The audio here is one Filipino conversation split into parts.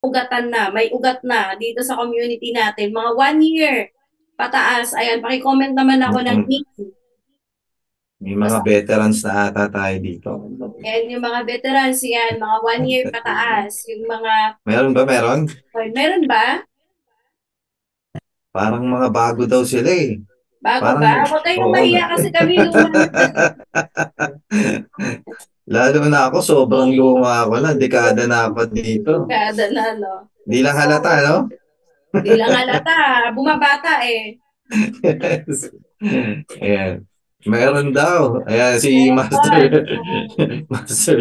ugatan na, may ugat na dito sa community natin, mga 1 year pataas. Ayan, paki-comment naman ako ng Mm. name. May O, mga veterans na ata tayo dito. and yung mga veterans yan, mga 1 year pataas. Yung mga, Meron ba? Meron? meron ba? Parang mga bago daw sila eh. Bago Parang, ba? Huwag kayong oo. mahiya kasi kami luma na. Lalo na ako, sobrang luma ako na. Dekada na ako dito. Kada na, no? Di lang So, halata, no? di lang halata, bumabata eh. Yes. Ayan. Meron daw. Ayan, si Master, Meron. So, Master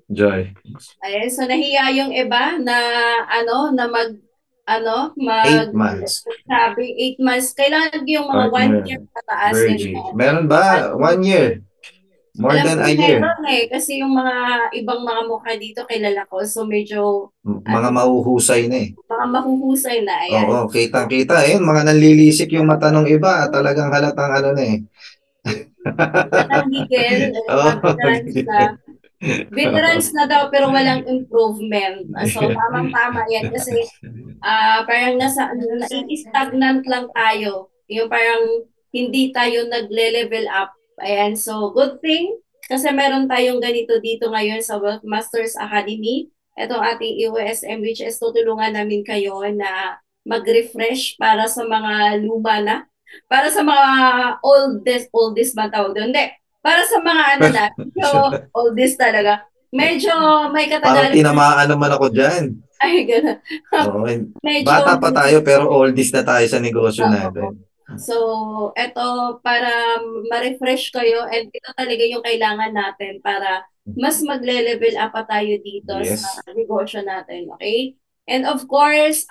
Joy. ayan, so nahiya yung iba na na mag 8 months. sabi 8 months. Kailangan yung mga one Partner, year pataas Virgie. ganyan. Meron ba? 1 year. More Alam than ko a year. meron eh, kasi yung mga ibang mga mukha dito kilala ko. So medyo, Mga ano, mahuhusay na eh. mga mahuhusay na, Oo, ayan. kitang-kita. Eh, mga nanlilisik yung mata ng iba. Talagang halatang ano na eh. Halatang gigil, Oo. mga veterans na. Veterans na daw pero walang improvement. So tamang-tama yan kasi parang nai-stagnant lang tayo. Yung parang hindi tayo nagle-level up. Ayan, so good thing kasi meron tayong ganito dito ngayon sa Wealth Masters Academy. Itong ating EOSM which is tutulungan namin kayo na mag-refresh para sa mga luma na. Para sa mga oldest ba tawag doon? Hindi. Para sa mga ano na, medyo oldest talaga. Medyo may Parang katagalan. tinamaan naman ako dyan. Ay, gano'n. Oo. Medyo Bata pa tayo pero oldies na tayo sa negosyo natin. oo. So, eto para ma-refresh kayo and ito talaga yung kailangan natin para mas magle-level up pa tayo dito sa Yes. negosyo natin, okay? And of course,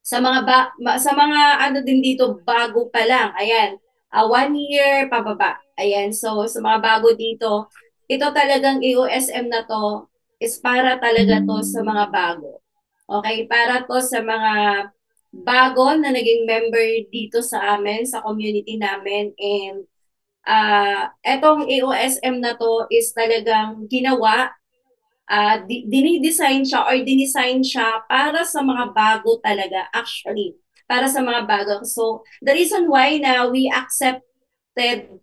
sa mga ano din dito bago pa lang, ayan, 1 year pababa. Ayan, so sa mga bago dito, ito talagang EOSM na to is para talaga to sa mga bago. Okay, para to sa mga bago na naging member dito sa amin, sa community namin. And etong AOSM na to is talagang ginawa, dinidesign siya or dinisign siya para sa mga bago talaga, actually. Para sa mga bago. So, the reason why na we accepted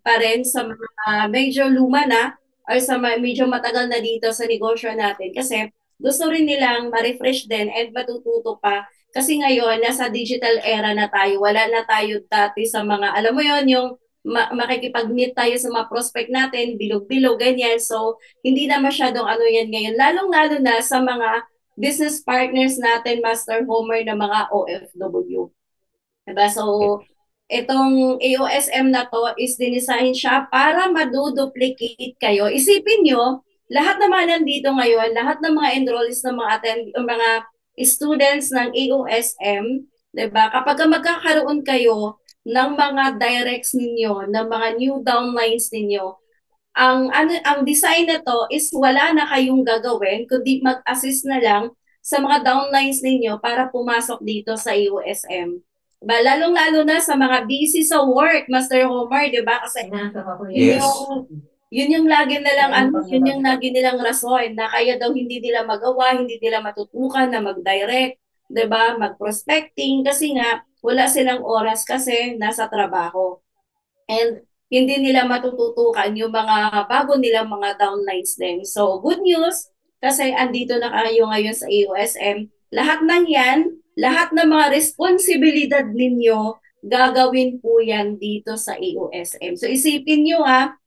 pa rin sa mga medyo luma na or sa medyo matagal na dito sa negosyo natin kasi gusto rin nilang ma-refresh din and matututo pa kasi ngayon nasa digital era na tayo. Wala na tayo dati sa mga, alam mo yon yung makikipag-meet tayo sa mga prospect natin, bilog-bilog, ganyan. So, hindi na masyadong ano yan ngayon. Lalong-lalo na sa mga business partners natin, Master Homer, na mga OFW. Diba? So, itong AOSM na to is dinisign siya para maduduplicate kayo. Isipin nyo, lahat naman nandito ngayon, lahat ng mga enrollees ng mga students ng AOSM, 'di ba? Kapag magkakaroon kayo ng mga directs ninyo, ng mga new downlines ninyo, ang design na to is wala na kayong gagawin kundi mag-assist na lang sa mga downlines ninyo para pumasok dito sa USM. Ba, lalong-lalo na sa mga busy sa work, Master Homer, 'di ba? Kasi yun yung Yes. yun yung lagi nilang yun yung lagi nilang rason na kaya daw hindi nila magawa, hindi nila matutukan na mag-direct, 'di ba? Mag-prospecting kasi nga wala silang oras kasi nasa trabaho. And hindi nila matututukan yung mga bago nilang mga downlines din. So, good news, kasi andito na kayo ngayon sa AOSM. Lahat ng yan, lahat ng mga responsibilidad ninyo, gagawin po yan dito sa AOSM. So, isipin nyo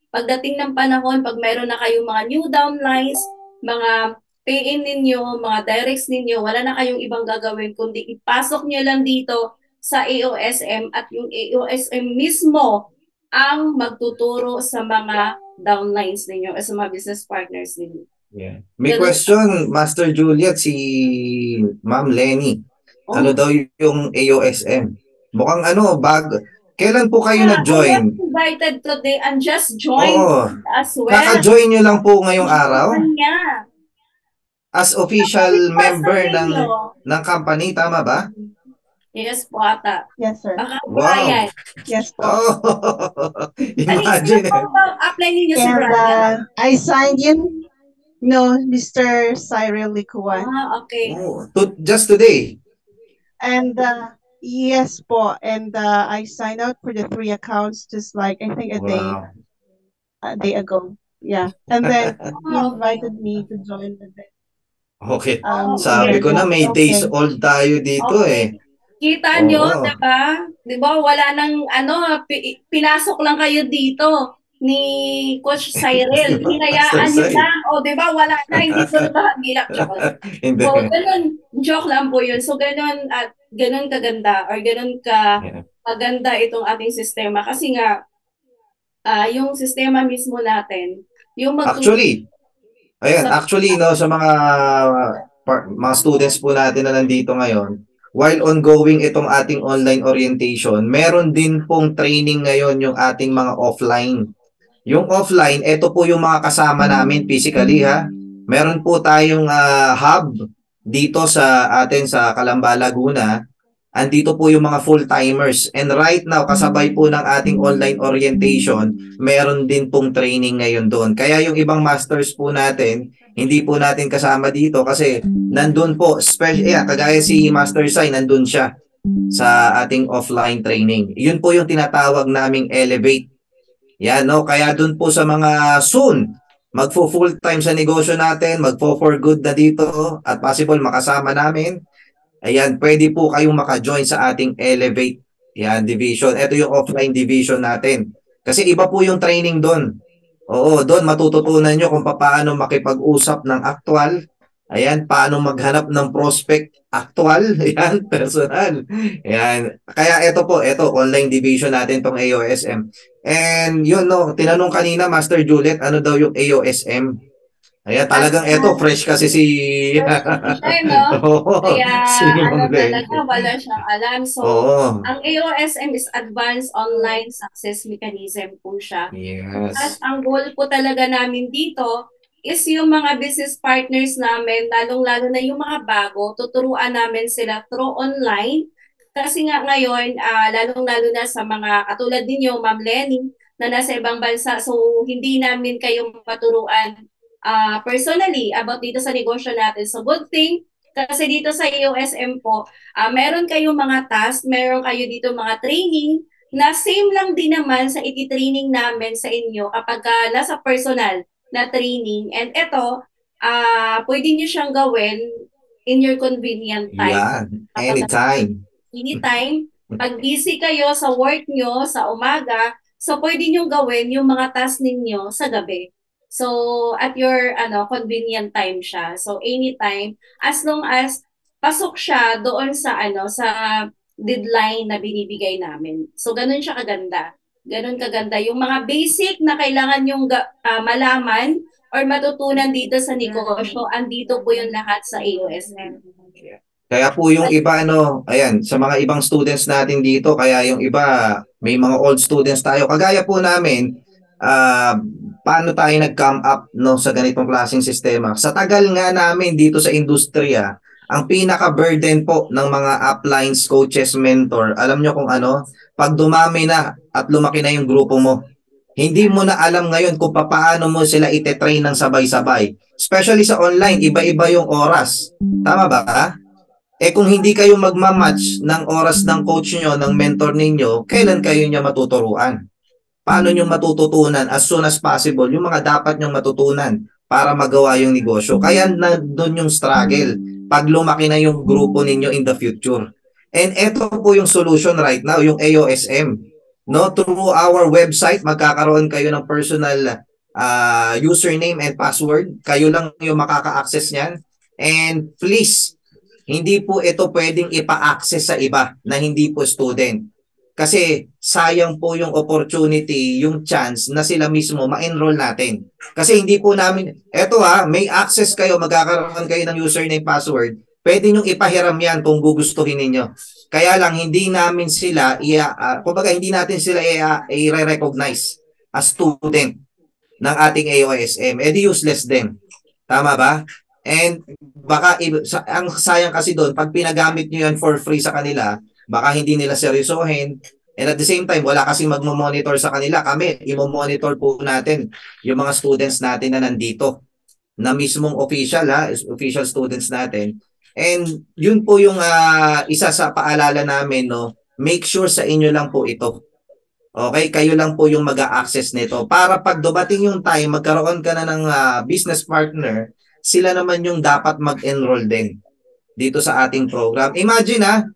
pagdating ng panahon, pag meron na kayong mga new downlines, mga pay-in ninyo, mga directs ninyo, wala na kayong ibang gagawin, kundi ipasok nyo lang dito sa AOSM at yung AOSM mismo ang magtuturo sa mga downlines ninyo o sa mga business partners ninyo. Yeah. May Ganun. question, Master Juliet, si Ma'am Lenny. Ano Oh, daw yung AOSM? Mukhang ano, kailan po kayo I was nag-join? invited today and just joined Oo. as well. Kaka-join nyo lang po ngayong araw Kanya. as official Kapatid po sa member inyo. ng company, tama ba? Yes po ata. Yes, sir. Baka Wow. Brian. Yes po. Oh, Sino po imagine. ba apply ninyo si And Brian? I signed in. No, Mr. Cyril Licuan. Okay. Oh, just today. And yes po, and I signed out for the 3 accounts just like I think Wow. a day ago. Yeah, and then he Okay. invited me to join with it. Okay. Sabi Again, ko na may days okay. old tayo dito Okay. eh. Kita nyo, Oo. 'di ba? 'Di ba wala nang pinasok lang kayo dito ni Coach Cyril. Master Hinayaan nyo Sai. lang. O, 'di ba? Wala na, hindi ko na bahagilap. Joke lang. Hindi. So, ganun, joke lang po yun. So, ganun, at ganun kaganda or ganun ka Yeah. maganda itong ating sistema. Kasi nga, yung sistema mismo natin, yung Actually, ayan, sa actually no sa mga students po natin na nandito ngayon, while ongoing itong ating online orientation, meron din pong training ngayon yung ating mga offline. Yung offline, ito po yung mga kasama namin physically ha. Meron po tayong hub dito sa atin sa Calamba, Laguna. Andito po yung mga full-timers. And right now, kasabay po ng ating online orientation, meron din pong training ngayon doon. Kaya yung ibang masters po natin, hindi po natin kasama dito kasi nandun po, kagaya si Master Sai, nandun siya sa ating offline training. Yun po yung tinatawag naming Elevate. Yan, no? Kaya dun po sa mga soon, magfo-full time sa negosyo natin, magfo-for good na dito at possible makasama namin. Ayan, pwede po kayong maka-join sa ating Elevate yan, division. Ito yung offline division natin. Kasi iba po yung training doon. Oo, doon matututunan nyo kung paano makipag-usap ng aktual. Ayan, paano maghanap ng prospect aktual. Ayan, personal. Ayan. Kaya ito online division natin tong AOSM. And yun, no, tinanong kanina, Master Juliet, ano daw yung AOSM? Ayan, talagang fresh kasi si siya, no? Oo, Kaya si Ma'am talaga Lenny. wala siyang alam. So, Oo. ang AOSM is Advanced Online Success Mechanism po siya. At Yes. ang goal po talaga namin dito is yung mga business partners namin, lalong-lalo na yung mga bago, tuturuan namin sila through online. Kasi nga ngayon, lalong-lalo na sa mga katulad ninyo, Ma'am Lenny, na nasa ibang bansa, so hindi namin kayo maturuan personally about dito sa negosyo natin. So good thing, kasi dito sa USM po, meron kayong mga task, meron kayo dito mga training, na same lang din naman sa iti-training namin sa inyo kapag nasa personal na training. And ito, pwede nyo siyang gawin in your convenient time. Yan. Anytime. Anytime. Pag busy kayo sa work nyo sa umaga, so pwede nyo gawin yung mga task ninyo sa gabi. So, at your convenient time siya. So, anytime, as long as pasok siya doon sa sa deadline na binibigay namin. So, ganun siya kaganda. Ganun kaganda. Yung mga basic na kailangan yung malaman or matutunan dito sa negosyo, andito po yung lahat sa AOSM. Kaya po yung iba ayan, sa mga ibang students natin dito, kaya yung iba, may mga old students tayo. Kagaya po namin, paano tayo nag-come up sa ganitong klaseng sistema? Sa tagal nga namin dito sa industriya, ang pinaka-burden po ng mga uplines, coaches, mentor, alam nyo kung ano? Pag dumami na at lumaki na yung grupo mo, hindi mo na alam ngayon kung paano mo sila ite-train ng sabay-sabay. Especially sa online, iba-iba yung oras. Tama ba? Kung hindi kayo magmamatch ng oras ng coach nyo, ng mentor ninyo, kailan kayo niya matuturuan? Paano nyo matututunan as soon as possible yung mga dapat nyong matutunan para magawa yung negosyo? Kaya doon yung struggle pag lumaki na yung grupo ninyo in the future. And eto po yung solution right now, yung AOSM. No, through our website, magkakaroon kayo ng personal username and password. Kayo lang yung makaka-access niyan. And please, hindi po ito pwedeng ipa-access sa iba na hindi po student. Kasi sayang po yung opportunity, yung chance na sila mismo ma-enroll natin. Kasi hindi po namin, may access kayo, magkakaroon kayo ng username, password, pwede nyong ipahiram yan kung gugustuhin ninyo. Kaya lang, hindi namin sila, kumbaga hindi natin sila i-recognize as student ng ating AOSM. Di useless din. Tama ba? And baka, ang sayang kasi doon, pag pinagamit nyo yan for free sa kanila, baka hindi nila seryosohin. And at the same time, wala kasing magmo-monitor sa kanila. Kami, imo-monitor po natin yung mga students natin na nandito. na mismong official official students natin. And yun po yung isa sa paalala namin, no. Make sure sa inyo lang po ito. Okay, kayo lang po yung mag-a-access nito para pag dumating yung time magkaroon ka na ng business partner, sila naman yung dapat mag-enroll din dito sa ating program. Imagine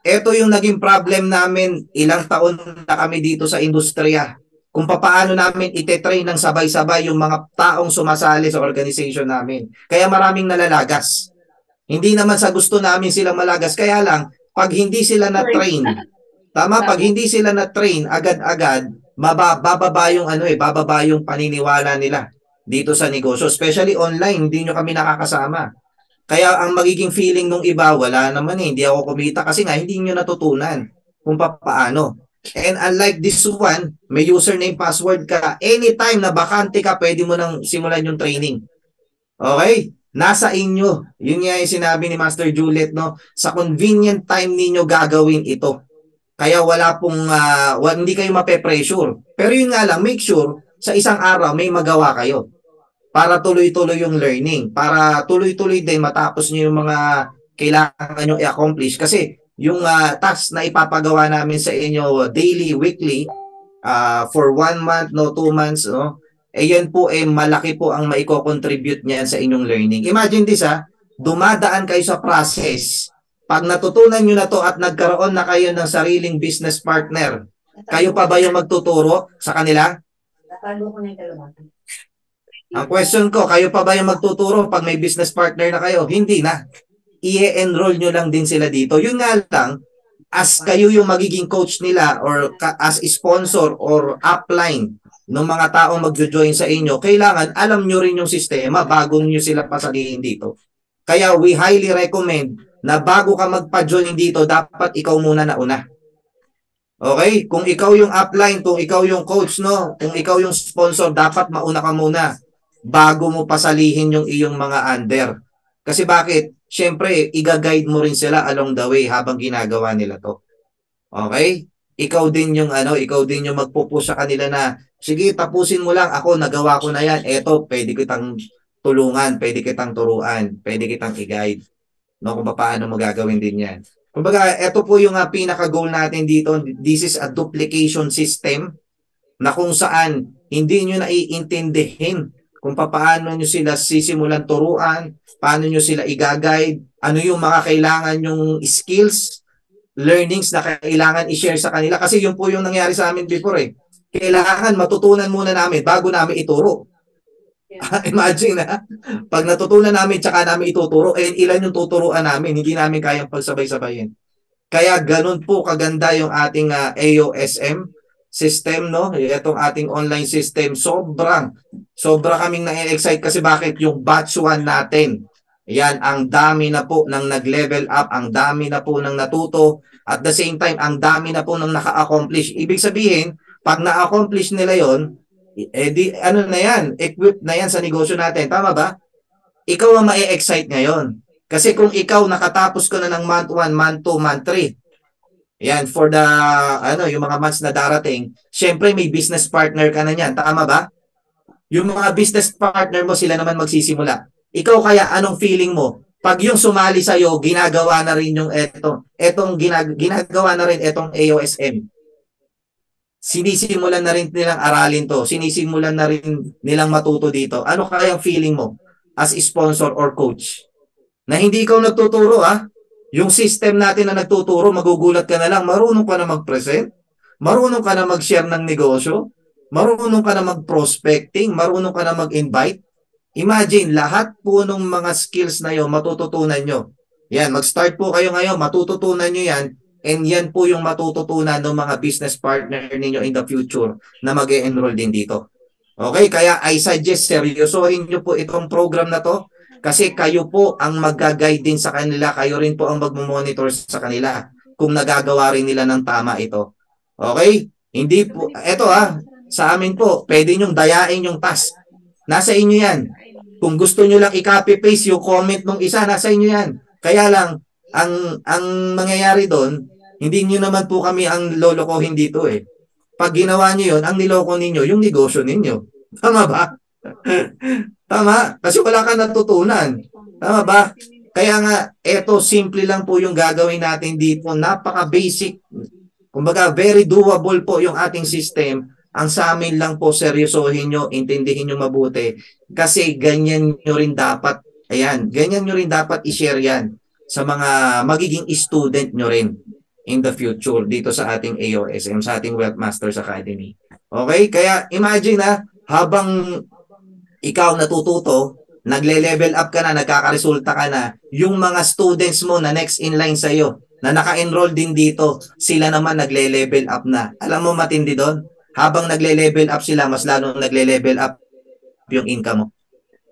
ito yung naging problem namin ilang taon na kami dito sa industriya. Kung paano namin ite-train ng sabay-sabay yung mga taong sumasali sa organization namin. Kaya maraming nalalagas. Hindi naman sa gusto namin silang malagas, kaya lang pag hindi sila na-train, pag hindi sila na-train agad-agad, bababa yung bababa yung paniniwala nila dito sa negosyo, especially online, hindi nyo kami nakakasama. Kaya ang magiging feeling nung iba, wala naman hindi ako kumita kasi nga hindi nyo natutunan kung paano. And unlike this one, may username, password ka. Anytime na bakante ka, pwede mo nang simulan yung training. Okay? Nasa inyo. Yun nga yung sinabi ni Master Juliet, no? Sa convenient time ninyo gagawin ito. Kaya wala pong, hindi kayo mape-pressure. Pero yun nga lang, make sure sa isang araw may magawa kayo. Para tuloy-tuloy yung learning. Para tuloy-tuloy din matapos nyo yung mga kailangan nyo i-accomplish. Kasi yung task na ipapagawa namin sa inyo daily, weekly, for 1 month, 2 months, no? Yan po malaki po ang maiko-contribute niyan sa inyong learning. Imagine this dumadaan kayo sa process. Pag natutunan nyo na to at nagkaroon na kayo ng sariling business partner, kayo pa ba yung magtuturo sa kanila? Ang question ko, kayo pa ba yung magtuturo pag may business partner na kayo? Hindi na. I-enroll nyo lang din sila dito. Yun nga lang, as kayo yung magiging coach nila or as sponsor or upline ng mga taong magjo-join sa inyo, kailangan alam nyo rin yung sistema bago nyo sila pasalihin dito. Kaya we highly recommend na bago ka magpa-join dito, dapat ikaw muna nauna. Okay? Kung ikaw yung upline, kung ikaw yung coach, no? Kung ikaw yung sponsor, dapat mauna ka muna bago mo pasalihin yung iyong mga under. Kasi bakit? Siyempre, i-guide mo rin sila along the way habang ginagawa nila to. Okay? Ikaw din yung magpupush sa kanila na, sige, tapusin mo lang, ako, nagawa ko na yan. Eto, pwede kitang tulungan, pwede kitang turuan, pwede kitang i-guide. No, kung paano mo gagawin din yan. Kumbaga, eto po yung pinaka-goal natin dito. This is a duplication system na kung saan hindi nyo naiintindihin kung paano nyo sila sisimulan turuan, paano nyo sila i-guide, ano yung mga kailangan yung skills, learnings na kailangan i-share sa kanila. Kasi yun po yung nangyari sa amin before Kailangan matutunan muna namin bago namin ituro. Imagine pag natutunan namin tsaka namin ituturo, ilan yung tuturuan namin, hindi namin kayang pagsabay-sabayin. Kaya ganun po kaganda yung ating AOSM system, no? Itong ating online system, sobra kaming na-excite kasi bakit yung batch 1 natin, yan, ang dami na po nang nag-level up, ang dami na po nang natuto, at the same time, ang dami na po nang naka-accomplish. Ibig sabihin, pag na-accomplish nila yon, equipped na yan sa negosyo natin, tama ba? Ikaw ang ma-excite ngayon. Kasi kung ikaw nakatapos ko na ng month 1, month 2, month 3, yan, for the, yung mga months na darating, syempre may business partner ka na niyan. Tama ba? Yung mga business partner mo, sila naman magsisimula. Ikaw kaya, anong feeling mo? Pag yung sumali sa'yo, ginagawa na rin yung ginagawa na rin etong AOSM. Sinisimulan na rin nilang aralin to. Sinisimulan na rin nilang matuto dito. Ano kaya ang feeling mo as sponsor or coach? Na hindi ikaw nagtuturo, Yung system natin na nagtuturo, magugulat ka na lang, marunong ka na mag-present, marunong ka na mag-share ng negosyo, marunong ka na mag-prospecting, marunong ka na mag-invite. Imagine, lahat po ng mga skills na yun, matututunan nyo. Yan, mag-start po kayo ngayon, matututunan nyo yan, and yan po yung matututunan ng mga business partner ninyo in the future na mag-e-enroll din dito. Okay, kaya I suggest seryosohin nyo po itong program na to. Kasi kayo po ang mag-guide din sa kanila, kayo rin po ang mag-monitor sa kanila kung nagagawa rin nila ng tama ito. Okay? Hindi po, eto sa amin po, pwede nyong dayain yung task. Nasa inyo yan. Kung gusto nyo lang i-copy-paste yung comment ng isa, nasa inyo yan. Kaya lang, ang mangyayari doon, hindi nyo naman po kami ang lolokohin dito Pag ginawa nyo yun, ang niloko ninyo, yung negosyo ninyo. Tama ba? Tama? Kasi wala kang natutunan. Tama ba? Kaya nga, eto, simple lang po yung gagawin natin dito. Napaka-basic. Kumbaga, very doable po yung ating system. Ang sa amin lang po, seryosohin nyo, intindihin nyo mabuti. Kasi ganyan nyo rin dapat, ayan, ganyan nyo rin dapat i-share yan sa mga magiging student nyo rin in the future dito sa ating AOSM, sa ating Wealth Masters Academy. Okay? Kaya imagine habang ikaw natututo, nagle-level up ka na, nagkakaresulta ka na, yung mga students mo na next in line sa'yo, na naka-enroll din dito, sila naman nagle-level up na. Alam mo matindi doon? Habang nagle-level up sila, mas lalong nagle-level up yung income mo.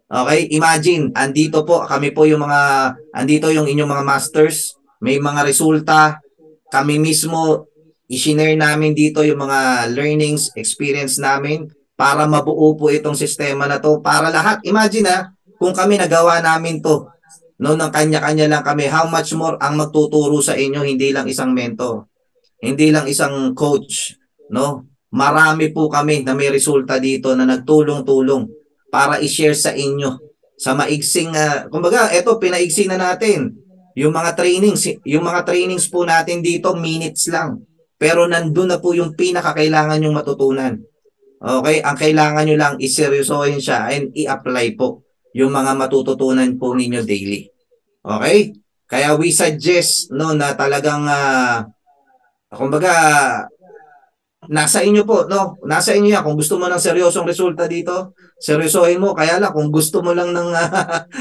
Okay? Imagine, andito po, kami po yung mga, andito yung inyong mga masters, may mga resulta, kami mismo, i-share namin dito yung mga learnings, experience namin para mabuo po itong sistema na to. Para lahat, imagine kung kami nagawa namin to, no, ng kanya-kanya lang kami, how much more ang magtuturo sa inyo, hindi lang isang mentor, hindi lang isang coach, no? Marami po kami na may resulta dito na nagtulong-tulong para i-share sa inyo sa maigsing kumbaga eto pinaigsi na natin yung mga trainings po natin dito minutes lang pero nandun na po yung pinakakailangan yung matutunan. Okay, ang kailangan nyo lang iseryosohin siya and i-apply po yung mga matututunan po ninyo daily. Okay, kaya we suggest no na talagang kumbaga nasa inyo po, no? Nasa inyo yan. Kung gusto mo ng seryosong resulta dito, seryosohin mo. Kaya lang, kung gusto mo lang ng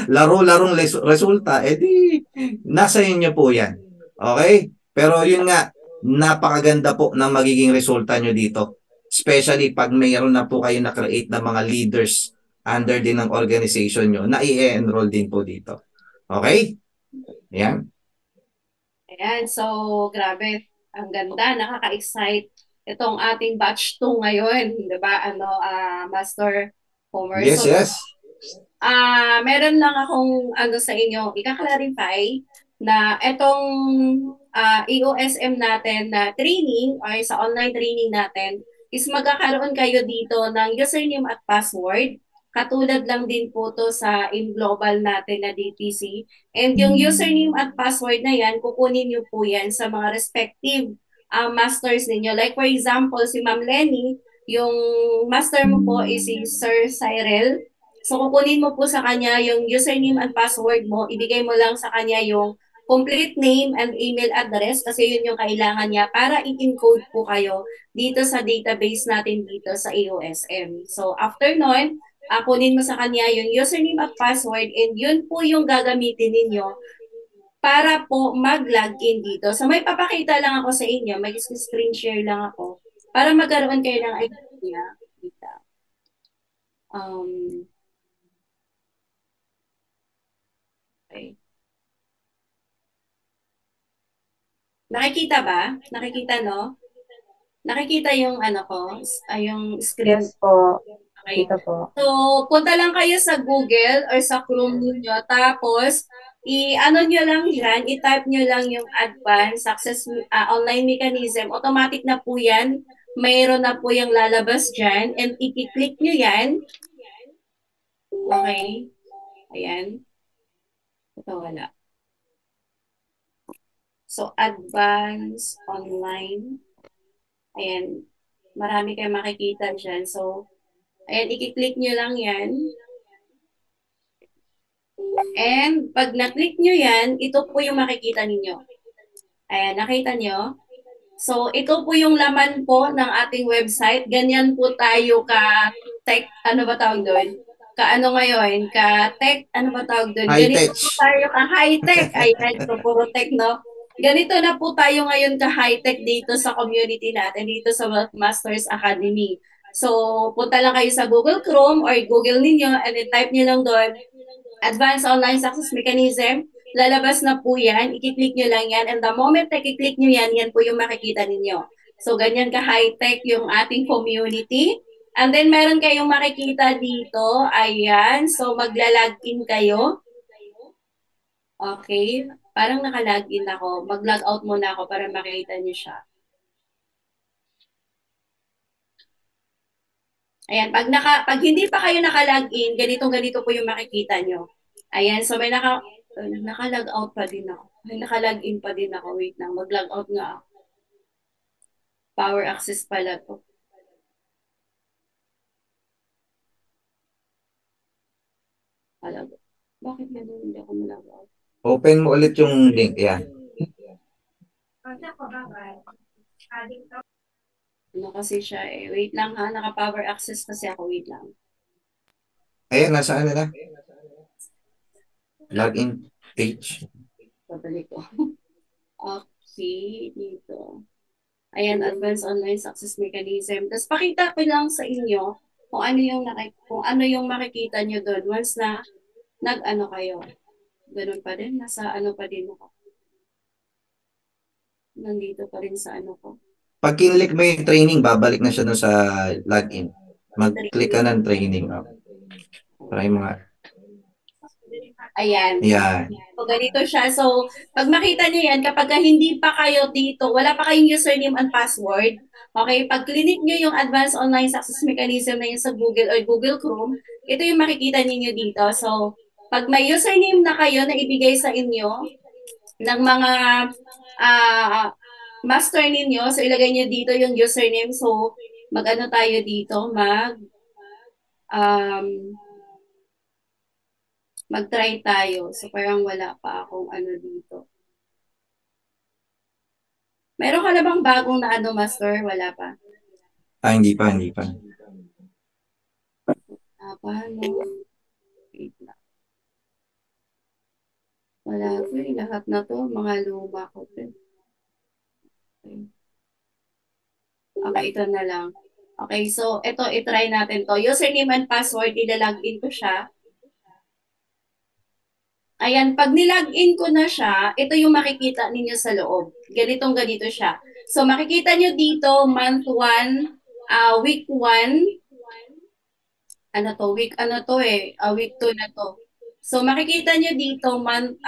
laro-larong resulta, edi nasa inyo po yan. Okay? Pero yun nga, napakaganda po ng magiging resulta nyo dito. Especially pag mayroon na po kayo na-create na mga leaders under din ng organization nyo na i-enroll din po dito. Okay? Yan. Ayan, so grabe, ang ganda, nakaka-excite itong ating batch 2 ngayon, 'di ba? Master Homer. Yes, So, yes. meron lang akong sa inyo, ika-clarify na itong EOSM natin na training or sa online training natin is magkakaroon kayo dito ng username at password. Katulad lang din po to sa in global natin na DTC. And yung username at password na yan, kukunin nyo po yan sa mga respective masters ninyo. Like for example, si Ma'am Lenny, yung master mo po is si Sir Cyril. So kukunin mo po sa kanya yung username and password mo, ibigay mo lang sa kanya yung complete name and email address kasi yun yung kailangan niya para i-encode po kayo dito sa database natin dito sa AOSM. So after nun, kunin mo sa kanya yung username at password and yun po yung gagamitin ninyo para po mag-login dito. So may papakita lang ako sa inyo, may screen share lang ako para magkaroon kayo ng idea. Okay. Nakikita ba? Nakikita, no? Nakikita yung ko, yung screen. Yes po. Okay. Kita po. So, punta lang kayo sa Google or sa Chrome niyo tapos i-ano nyo lang dyan, i-type nyo lang yung advanced success online mechanism. Automatic na po yan. Mayroon na po yung lalabas dyan and i-click nyo yan. Okay. Ayan. Ito wala. So, advanced online. Ayan. Marami kayong makikita dyan. So, ayan, i-click nyo lang yan. And pag na-click nyo yan, ito po yung makikita ninyo. Ayan, nakita nyo? So, ito po yung laman po ng ating website. Ganyan po tayo ka-tech, ano ba tawag doon? Ka-ano ngayon? Ka-tech, ano ba tawag doon? Ganito po tayo ka-high-tech. Ayan, so puro tech, no? Ganito na po tayo ngayon ka-high-tech dito sa community natin, dito sa Wealth Masters Academy. So, punta lang kayo sa Google Chrome or Google ninyo and then type nyo lang doon, Advanced Online Success Mechanism. Lalabas na po yan. I-click nyo lang yan. And the moment na i-click nyo yan, yan po yung makikita ninyo. So, ganyan ka-high-tech yung ating community. And then, meron kayong makikita dito. Ayan. So, magla-login kayo. Okay. Parang naka-login ako. Mag-log out muna ako para makita nyo siya. Ayan, pag hindi pa kayo naka-login, ganito po yung makikita nyo. Ayan, so may naka-log out pa din ako. May naka-login pa din ako. Wait lang, mag-log out nga ako. Power access pala to. Bakit ganun hindi ako mag-log out? Open mo ulit yung link. Yan. Ano kasi siya eh. Wait lang ha, naka-power access kasi ako. Wait lang. Ayan, nasaan na? Login page. Babalik ko. Okay, dito. Ayan, advanced online success mechanism. Tapos pakita ko lang sa inyo kung ano yung makikita nyo doon once na nag-ano kayo. Ganun pa din, nasa ano pa din ako. Nandito pa rin sa ano ko. Pag kinlik mo yung training, babalik na siya doon sa login. Mag-click ka ng training. Try mo nga. Ayan. Yan. So, ganito siya. So, pag makita nyo yan, kapag hindi pa kayo dito, wala pa kayong username and password, okay, pag clinic nyo yung Advanced Online Success Mechanism na yun sa Google or Google Chrome, ito yung makikita ninyo dito. So, pag may username na kayo na ibigay sa inyo ng mga master ninyo, so ilagay nyo dito yung username. So, mag-ano tayo dito, mag-try tayo. So, parang wala pa akong ano dito. Meron ka na bang bagong na ano, Master? Wala pa? Hindi pa. Paano? Wait lang. Wala ko eh. Lahat na to, mga luma ko. Okay, ito na lang. Okay, so ito, itry natin to. Username and password, ilalagin ko siya. Ayan, pag nilagin ko na siya, ito yung makikita ninyo sa loob. Ganito siya. So, makikita nyo dito, month 1, week 1. Week 2 na to. So, makikita nyo dito, month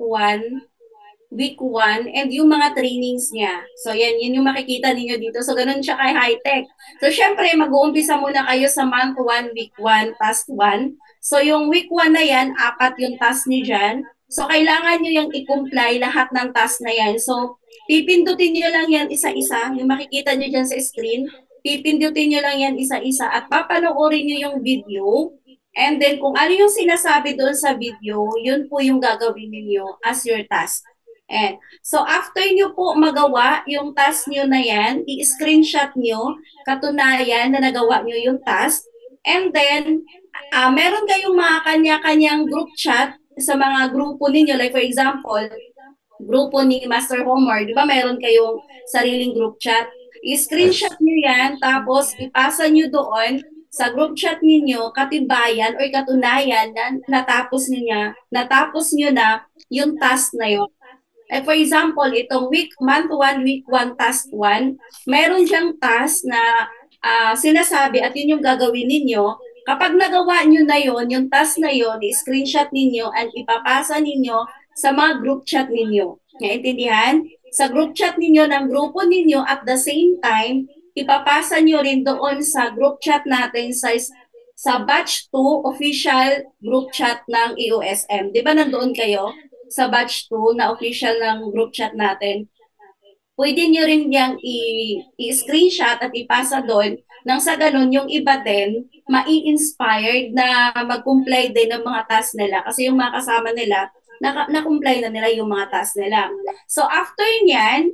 1, week 1, and yung mga trainings niya. So, yun yung makikita ninyo dito. So, ganun siya kay high-tech. So, syempre, mag-uumpisa muna kayo sa month 1, week 1, task 1. So, yung week 1 na yan, 4 yung task niyo dyan. So, kailangan nyo yung i-comply lahat ng task na yan. So, pipindutin nyo lang yan isa-isa. Yung makikita nyo dyan sa screen, pipindutin nyo lang yan isa-isa at papanoorin nyo yung video. And then, kung ano yung sinasabi doon sa video, yun po yung gagawin ninyo as your task. And so after nyo po magawa yung task nyo na yan, i-screenshot nyo, katunayan na nagawa nyo yung task. And then, meron kayong mga kanya-kanyang group chat sa mga grupo ninyo. Like for example, grupo ni Master Homer, di ba meron kayong sariling group chat? I-screenshot nyo yan, tapos ipasa nyo doon sa group chat ninyo, katibayan or katunayan na natapos nyo na yung task na yun. Like for example, itong month 1, week 1, task 1, meron siyang task na sinasabi at yun yung gagawin ninyo. Kapag nagawa nyo na yun, yung task na yun, i-screenshot ninyo at ipapasa ninyo sa mga group chat ninyo. Naintindihan? Sa group chat ninyo ng grupo ninyo at the same time, ipapasa nyo rin doon sa group chat natin sa batch 2 official group chat ng EOSM. Di ba nandoon kayo? Sa batch 2 na official ng group chat natin, pwede nyo rin yung i-screenshot at ipasa doon nang sa ganun yung iba din mai-inspired na mag-comply din ng mga task nila kasi yung mga kasama nila na-comply na nila yung mga task nila. So after nyan,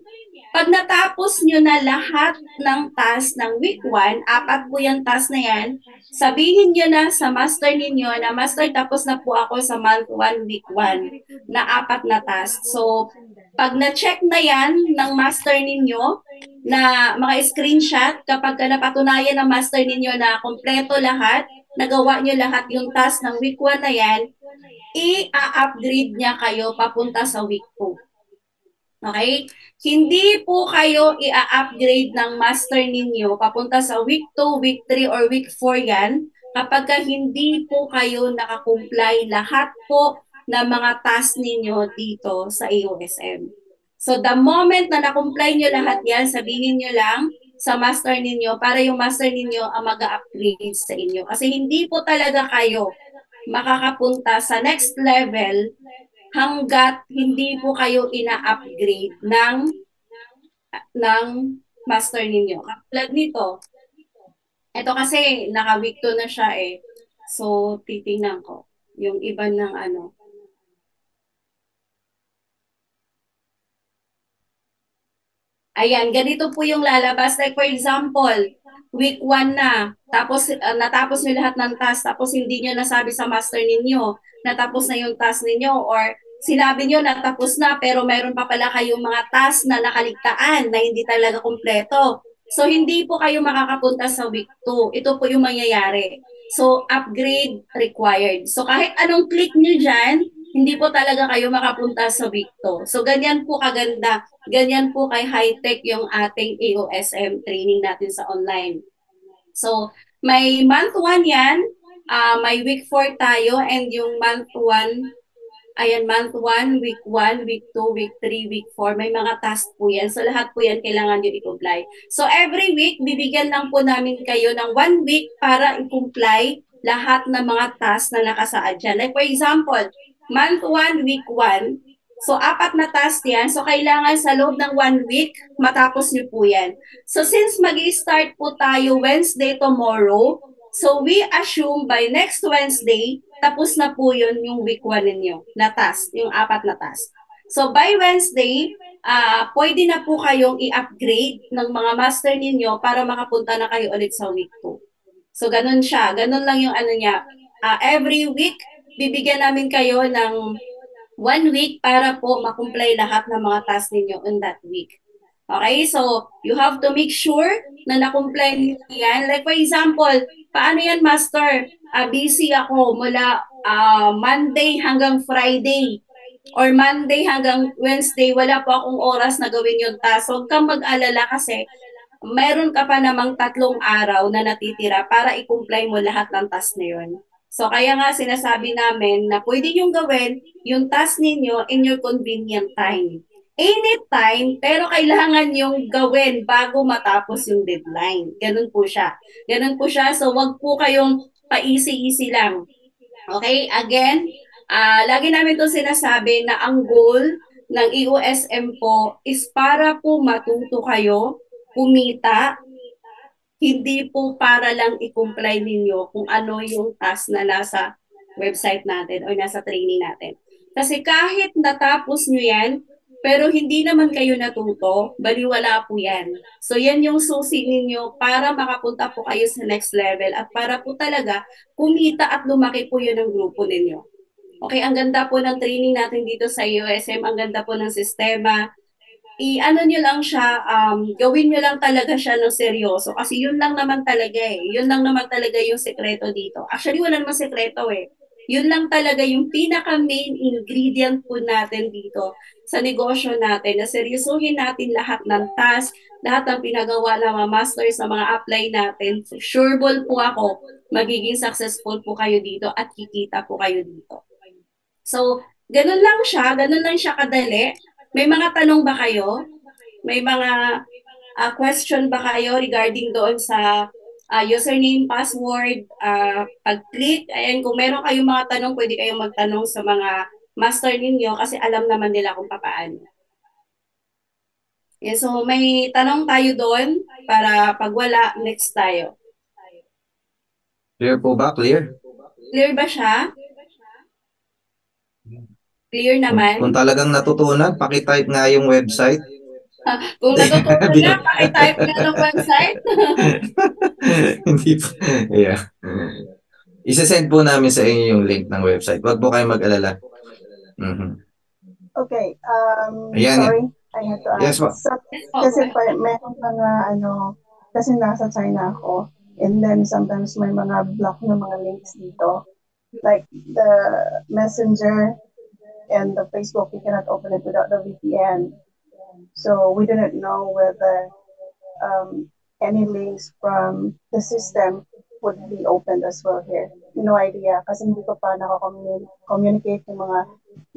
pag natapos nyo na lahat ng task ng week 1, 4 po yung task na yan, sabihin nyo na sa master ninyo na master tapos na po ako sa month 1, week 1 na 4 na task. So, pag na-check na yan ng master ninyo na mga screenshot, kapag napatunayan ng master ninyo na kompleto lahat, nagawa nyo lahat yung task ng week 1 na yan, i-upgrade niya kayo papunta sa week 2. Okay? Hindi po kayo i-upgrade ng master ninyo papunta sa week 2, week 3, or week 4 yan kapag hindi po kayo nakakomply lahat po ng mga task ninyo dito sa AOSM. So the moment na na-comply nyo lahat yan, sabihin nyo lang, sa master ninyo para yung master ninyo ang mag-upgrade sa inyo. Kasi hindi po talaga kayo makakapunta sa next level hanggat hindi po kayo ina-upgrade ng master ninyo. Katulad nito, ito kasi naka-week 2 na siya eh. So, titingnan ko yung iba ng ano. Ayan, ganito po yung lalabas. Like for example, week 1 na, tapos natapos nyo lahat ng task, tapos hindi nyo nasabi sa master ninyo, natapos na yung task ninyo, or sinabi nyo natapos na, pero meron pa pala kayong mga task na nakaligtaan na hindi talaga kumpleto. So, hindi po kayo makakapunta sa week 2. Ito po yung mangyayari. So, upgrade required. So, kahit anong click nyo dyan, hindi po talaga kayo makapunta sa week 2. So, ganyan po kaganda. Ganyan po kay high-tech yung ating AOSM training natin sa online. So, may month 1 yan, may week 4 tayo, and yung month 1, ayan, month 1, week 1, week 2, week 3, week 4, may mga task po yan. So, lahat po yan kailangan nyo i-comply. So, every week, bibigyan lang po namin kayo ng 1 week para i-comply lahat ng mga task na nakasaad dyan. Like, for example, month 1, week 1, so, 4 na task yan. So, kailangan sa loob ng 1 week, matapos nyo po yan. So, since mag-start po tayo Wednesday tomorrow, so we assume by next Wednesday, tapos na po yun yung week 1 ninyo na task, yung 4 na task. So, by Wednesday, pwede na po kayong i-upgrade ng mga master ninyo para makapunta na kayo ulit sa week 2. So, ganun siya. Ganun lang yung ano niya. Every week, bibigyan namin kayo ng 1 week para po makumply lahat ng mga task ninyo in that week. Okay, so you have to make sure na nakumply niyo yan. Like for example, paano yan, Master? Busy ako mula Monday hanggang Friday or Monday hanggang Wednesday, wala po akong oras na gawin yung task. Huwag kang mag-alala kasi meron ka pa namang 3 araw na natitira para i-comply mo lahat ng task na yun. So kaya nga sinasabi namin na pwede niyong gawin yung task ninyo in your convenient time. Anytime, pero kailangan yung gawin bago matapos yung deadline. Ganun po siya. Ganun po siya. So wag po kayong pa-easy-easy lang. Okay? Again, lagi namin itong sinasabi na ang goal ng EOSM po is para po matuto kayo, kumita, hindi po para lang i-comply ninyo kung ano yung task na nasa website natin o nasa training natin. Kasi kahit natapos nyo yan, pero hindi naman kayo natuto, baliwala po yan. So yan yung susi ninyo para makapunta po kayo sa next level at para po talaga kumita at lumaki po yun ang grupo ninyo. Okay, ang ganda po ng training natin dito sa USM, ang ganda po ng sistema. I-ano nyo lang siya, gawin nyo lang talaga siya ng seryoso. Kasi yun lang naman talaga eh. Yun lang naman talaga yung sekreto dito. Actually, wala naman sekreto eh. Yun lang talaga yung pinaka-main ingredient po natin dito sa negosyo natin, na seryosohin natin lahat ng task, lahat ng pinagawa ng mga masters, sa mga apply natin. So, sureball po ako, magiging successful po kayo dito at kikita po kayo dito. So, ganun lang siya kadali. May mga tanong ba kayo? May mga question ba kayo regarding doon sa username, password, pag-click? Ayan, kung meron kayong mga tanong, pwede kayong magtanong sa mga master ninyo kasi alam naman nila kung paano. Yeah, so may tanong tayo doon para pag wala, next tayo. Clear po ba? Clear? Clear ba siya? Clear naman? Kung talagang natutunan, pakitype nga yung website. Kung natutunan na, pakitype nga ng website. Hindi po. Yeah. Isa-send po namin sa inyo yung link ng website. Huwag po kayong mag-alala. Okay, Ayan, sorry, I had to ask. Yes, po. So, kasi meron mga kasi nasa China ako, and then sometimes may mga block na mga links dito. Like the Messenger and the Facebook, we cannot open it without the VPN. So we didn't know whether any links from the system would be opened as well here. No idea, kasi hindi ko pa nakakommunicate yung mga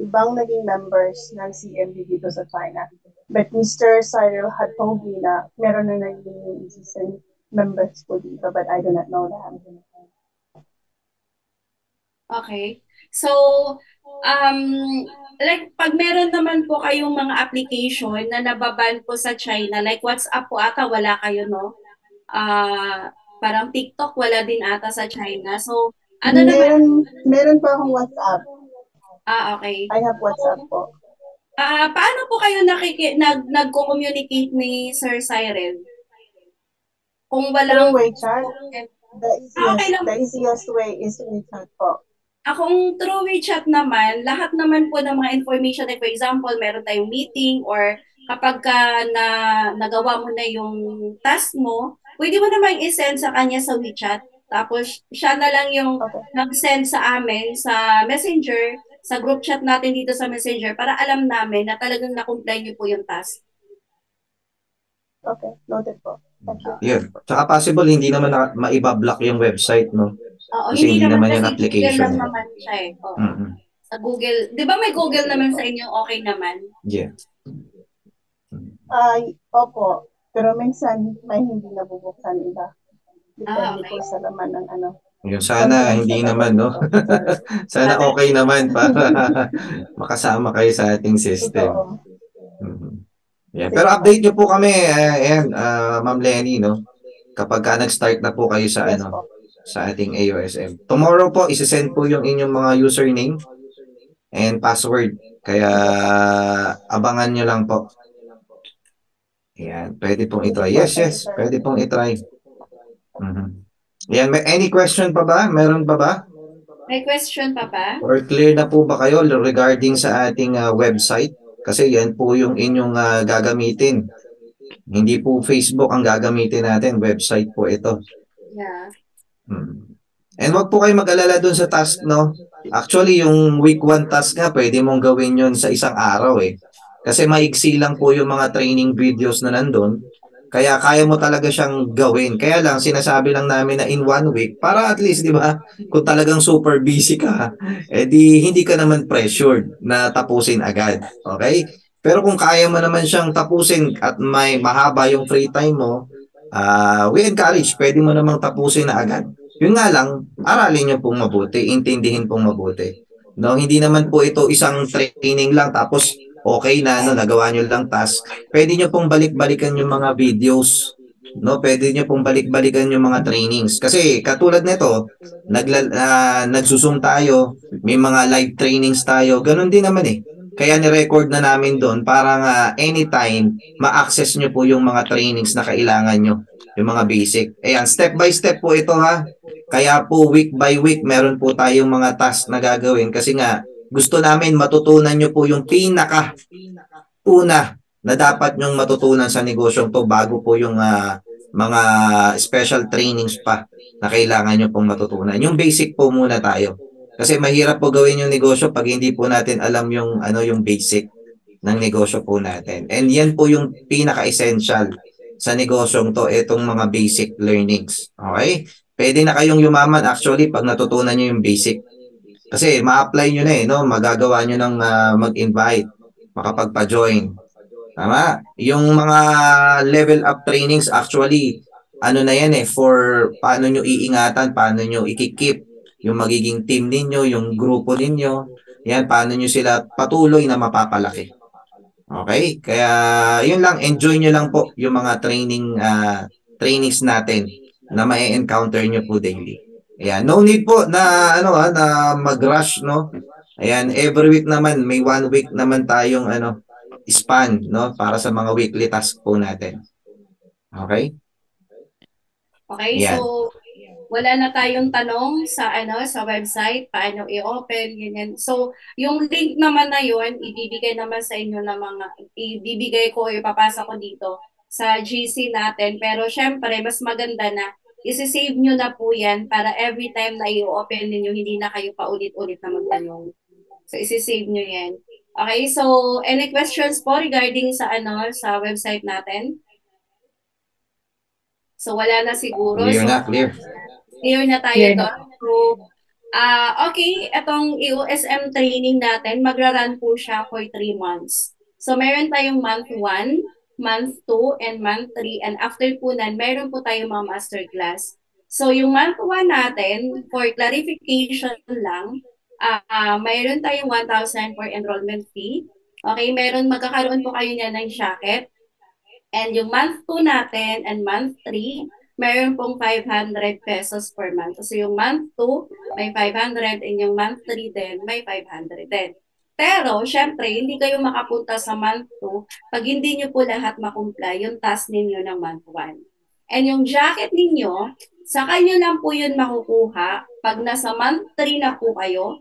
ibang naging members ng CMB dito sa China. But Mr. Cyril had told me na meron na naging season members po dito, but I do not know that. Okay. So, um, like, pag meron naman po kayong mga application na nababan po sa China, like WhatsApp po ata, wala kayo, no? Parang TikTok, wala din ata sa China. So, ano naman, Meron pa akong WhatsApp. okay. I have WhatsApp po. Paano po kayo nagko-communicate ni Sir Cyril? Kung walang... Through WeChat. Okay lang. The easiest way is WeChat po. Kung through WeChat naman, lahat naman po ng mga information, like for example, meron tayong meeting or kapag nagawa mo na yung task mo, pwede mo naman i-send sa kanya sa WeChat. Tapos siya na lang yung nag-send sa amin sa Messenger, sa group chat natin dito sa Messenger para alam namin na talagang na-comply niyo po yung task. Okay, noted po. Thank you. Yeah. Tsaka possible hindi naman maiba-block yung website, no? Oo, Kasi hindi naman yung kasi application. Google lang naman siya eh. Sa Google, di ba may Google naman sa inyo, okay naman? Yeah. Opo. Pero minsan may hindi nabubuksan iba. Depende Okay. po sa laman ng ano. Yun, sana hindi naman, no? Sana okay naman para makasama kayo sa ating system. Yeah. Pero update nyo po kami, Ma'am Lenny, no? Kapag nag-start na po kayo sa sa ating AOSM. Tomorrow po, isi-send po yung inyong mga username and password. Kaya abangan nyo lang po. Yan, pwede pong itry. Yes, pwede pong itry. Yan, any question pa ba? Meron pa ba? May question pa ba? Or clear na po ba kayo regarding sa ating website? Kasi yan po yung inyong gagamitin. Hindi po Facebook ang gagamitin natin. Website po ito. Yeah. And wag po kayo mag-alala dun sa task, no? Actually, yung week 1 task nga, pwede mong gawin yun sa isang araw eh. Kasi maigsi lang po yung mga training videos na nandun. Kaya kaya mo talaga siyang gawin. Kaya lang, sinasabi lang namin na in 1 week, para at least, di ba, kung talagang super busy ka, hindi ka naman pressured na tapusin agad. Okay? Pero kung kaya mo naman siyang tapusin at may mahaba yung free time mo, we encourage, pwede mo namang tapusin na agad. Yun nga lang, aralin nyo pong mabuti, intindihin pong mabuti. No, hindi naman po ito isang training lang tapos okay na, nagawa nyo lang task. Pwede nyo pong balik-balikan yung mga videos. No, pwede nyo pong balik-balikan yung mga trainings. Kasi katulad nito, nagsusum tayo, may mga live trainings tayo, ganun din naman eh. Kaya ni-record na namin doon para anytime ma-access nyo po yung mga trainings na kailangan nyo, yung mga basic. Ayan, step by step po ito ha. Kaya po week by week meron po tayong mga task na gagawin kasi nga gusto namin matutunan nyo po yung una na dapat nyong matutunan sa negosyong to bago po yung mga special trainings pa na kailangan nyo pong matutunan. Yung basic po muna tayo. Kasi mahirap po gawin yung negosyo pag hindi po natin alam yung yung basic ng negosyo po natin. And yan po yung pinaka-essential sa negosyong to, itong mga basic learnings. Okay? Pwede na kayong yumaman actually pag natutunan nyo yung basic. Kasi ma-apply nyo na no? Magagawa nyo ng mag-invite, makapagpa-join. Tama? Yung mga level up trainings actually, na yan for paano nyo iingatan, paano nyo ikikip yung magiging team ninyo, yung grupo ninyo. Yan, paano nyo sila patuloy na mapapalaki. Okay? Kaya, yun lang, enjoy nyo lang po yung mga trainings natin na ma-encounter nyo po daily. Ayan, no need po na na mag-rush, no? Ayan, every week naman may 1 week naman tayong span, no, para sa mga weekly task po natin. Okay? Okay, Ayan. so wala na tayong tanong sa sa website, paano i-open, ganyan. So, yung link naman na yun, ibibigay naman sa inyo ng ibibigay ko, ipapasa ko dito sa GC natin. Pero syempre, mas maganda na isi-save nyo na po yan para every time na i-open ninyo, hindi na kayo paulit-ulit na magtanong. So, isi-save nyo yan. Okay, so any questions po regarding sa sa website natin? So, wala na siguro. Clear na, clear. Clear na tayo doon. So, okay, itong EOSM training natin, magra-run po siya for 3 months. So meron tayong month 1, month 2, and month 3. And after po nan, meron po tayong mga masterclass. So yung month 1 natin, for clarification lang, mayroon tayong 1,000 for enrollment fee. Okay, magkakaroon po kayo niya ng jacket. And yung month 2 natin and month 3, meron pong 500 pesos per month. So yung month 2, may 500 and yung month 3 din, may 500 din. Pero, syempre, hindi kayo makapunta sa month 2 pag hindi nyo po lahat makumply yung task ninyo ng month 1. And yung jacket ninyo, sa kanyo lang po yun makukuha pag nasa month 3 na po kayo.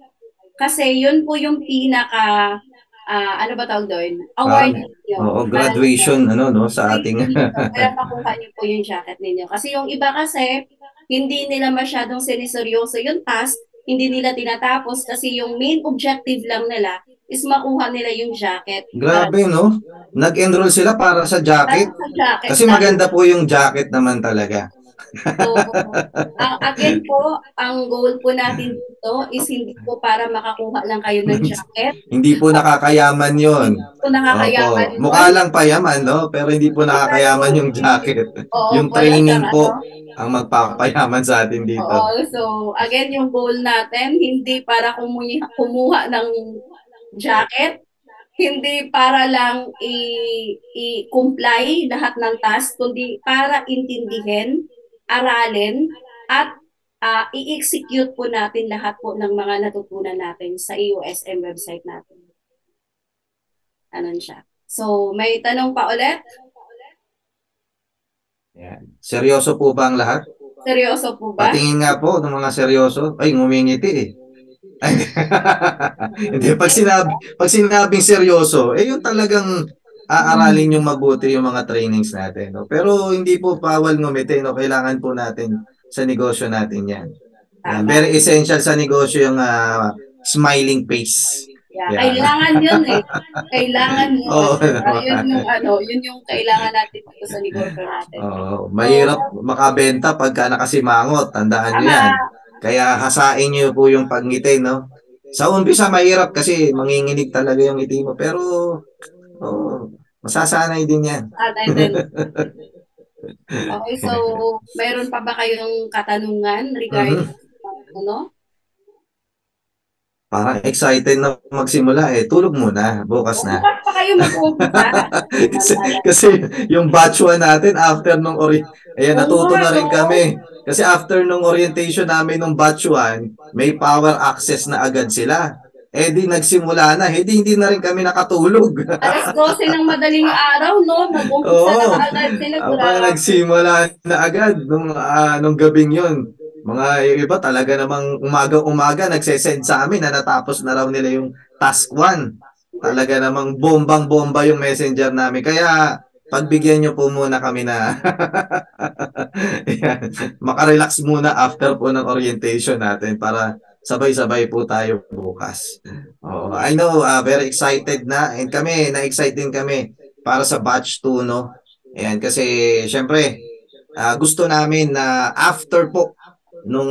Kasi yun po yung pinaka, ano ba tawag doon? Award ninyo. Oo, graduation, sa ating... Kaya makuha niyo po yung jacket ninyo. Kasi yung iba kasi, hindi nila masyadong siniseryoso yung task, hindi nila tinatapos kasi yung main objective lang nila is makuha nila yung jacket. Grabe, no? Nag-enroll sila para sa jacket. Kasi maganda po yung jacket naman talaga. So, again po, ang goal po natin dito is hindi po para makakuha lang kayo ng jacket. Hindi po nakakayaman yun. Hindi po nakakayaman yun. Mukha lang payaman, no? Pero hindi po nakakayaman yung jacket. Yung training po ang magpapayaman sa atin dito. So, again, yung goal natin, hindi para kumuha ng jacket, hindi para lang i-comply lahat ng task, kundi para intindihin, aralin, at i-execute po natin lahat po ng mga natutunan natin sa EUSM website natin. Anon siya. So, may tanong pa ulit? Yan. Seryoso po ba ang lahat? Seryoso po ba? Patingin nga po ng mga seryoso. Ay, ngumingiti eh. Hindi, pag sinabing seryoso, yung talagang aaralin yung mabuti yung mga trainings natin. No? Pero hindi po bawal ngumiti. No? Kailangan po natin sa negosyo natin yan. Very essential sa negosyo yung smiling face. Yeah. Kailangan yun eh. Kailangan yun. Yun yung kailangan natin dito sa negosyo natin. Mahirap makabenta pagka nakasimangot. Tandaan nyo yan. Kaya hasain nyo po yung pagngiti, no? Sa umpisa mahirap kasi manginginig talaga yung ngiti mo. Pero, masasanay din yan. Masasanay din. Okay, so, mayroon pa ba kayong katanungan regarding Parang excited na magsimula eh. Tulog muna. Bukas na. Bukas pa kayo mag-uumpisa. kasi yung batch 1 natin after nung natuto na rin kami. Kasi after nung orientation namin nung batch 1, may power access na agad sila. Di nagsimula na. Hindi na rin kami nakatulog. Alas 12 ng madaling araw, no? Nag-umpisa na agad sila. Nagsimula na agad nung gabing yun. Mga iba talaga namang umaga-umaga nagsesend sa amin na natapos na raw nila yung task 1. Talaga namang bombang-bomba yung messenger namin. Kaya pagbigyan nyo po muna kami na makarelax muna after po ng orientation natin para sabay-sabay po tayo bukas. I know, very excited na. And kami, na-excite din kami para sa batch 2, no? Ayan, kasi syempre, gusto namin na after po nung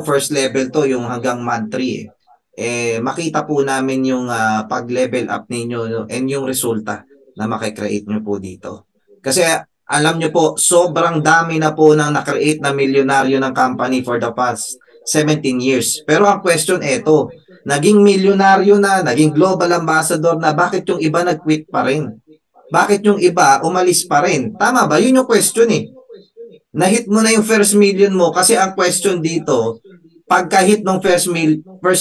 first level to, yung hanggang month 3 makita po namin yung pag-level up ninyo, no? And yung resulta na makikreate nyo po dito. Kasi alam nyo po, sobrang dami na po nang na-create na milyonaryo ng company for the past 17 years. Pero ang question eto, naging milyonaryo na, naging global ambassador na, bakit yung iba nag-quit pa rin? Bakit yung iba umalis pa rin? Tama ba? Yun yung question eh. Na-hit mo na yung first million mo kasi ang question dito, pagka-hit ng first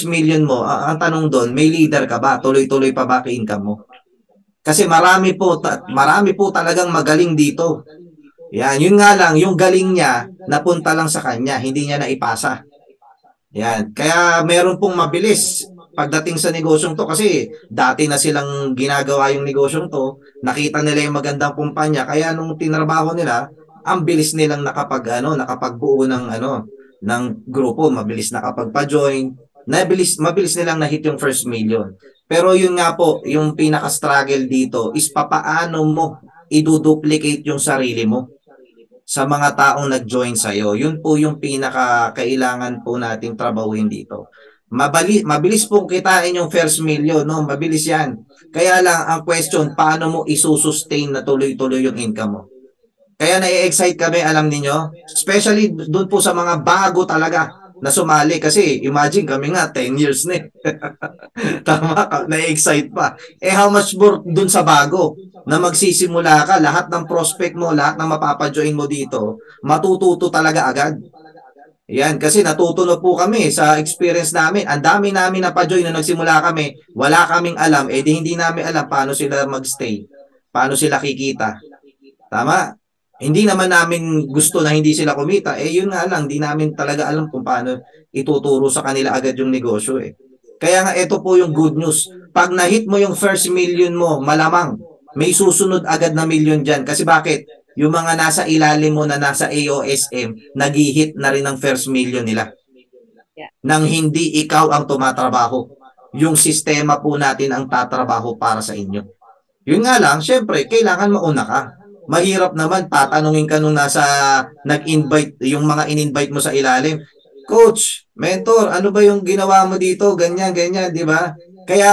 million mo, ang tanong doon, may leader ka ba? Tuloy-tuloy pa ba ki-income mo? Kasi marami po talagang magaling dito. Yan, yun nga lang, yung galing niya, napunta lang sa kanya, hindi niya naipasa. Yan, kaya meron pong mabilis pagdating sa negosyong to kasi dati na silang ginagawa yung negosyong to, nakita nila yung magandang kumpanya, kaya nung tinrabaho nila, ang bilis nilang nakapagbuo ng grupo, mabilis nakapagpa-join, mabilis nilang na-hit yung first million. Pero yun nga po, yung pinaka-struggle dito is papaano mo i-duplicate yung sarili mo sa mga taong nag-join sa'yo. Yun po yung pinaka-kailangan po nating trabahuin dito. Mabilis pong kitain yung first million, no? Mabilis yan. Kaya lang ang question, paano mo isusustain na tuloy-tuloy yung income mo? Kaya na-excite kami, alam niyo, especially doon po sa mga bago talaga na sumali kasi imagine kami nga 10 years na eh. Tama ka, na-excite pa. Eh how much more doon sa bago na magsisimula ka, lahat ng prospect mo, lahat ng mapapajoin mo dito, matututo talaga agad. Yan, kasi natuto na po kami sa experience namin. Ang dami namin na pa-join na nagsimula kami, wala kaming alam, eh di hindi namin alam paano sila magstay, paano sila kikita. Tama? Hindi naman namin gusto na hindi sila kumita. Eh yun nga lang, di namin talaga alam kung paano ituturo sa kanila agad yung negosyo eh. Kaya nga ito po yung good news. Pag na-hit mo yung first million mo, malamang may susunod agad na million dyan. Kasi bakit? Yung mga nasa ilalim mo na nasa AOSM, nag-hit na rin ang first million nila. Nang hindi ikaw ang tumatrabaho. Yung sistema po natin ang tatrabaho para sa inyo. Yun nga lang, syempre, kailangan mauna ka. Mahirap naman, tatanungin ka nung nasa nag-invite, yung mga in-invite mo sa ilalim. Coach, mentor, ano ba yung ginawa mo dito? Ganyan, ganyan, di ba? Kaya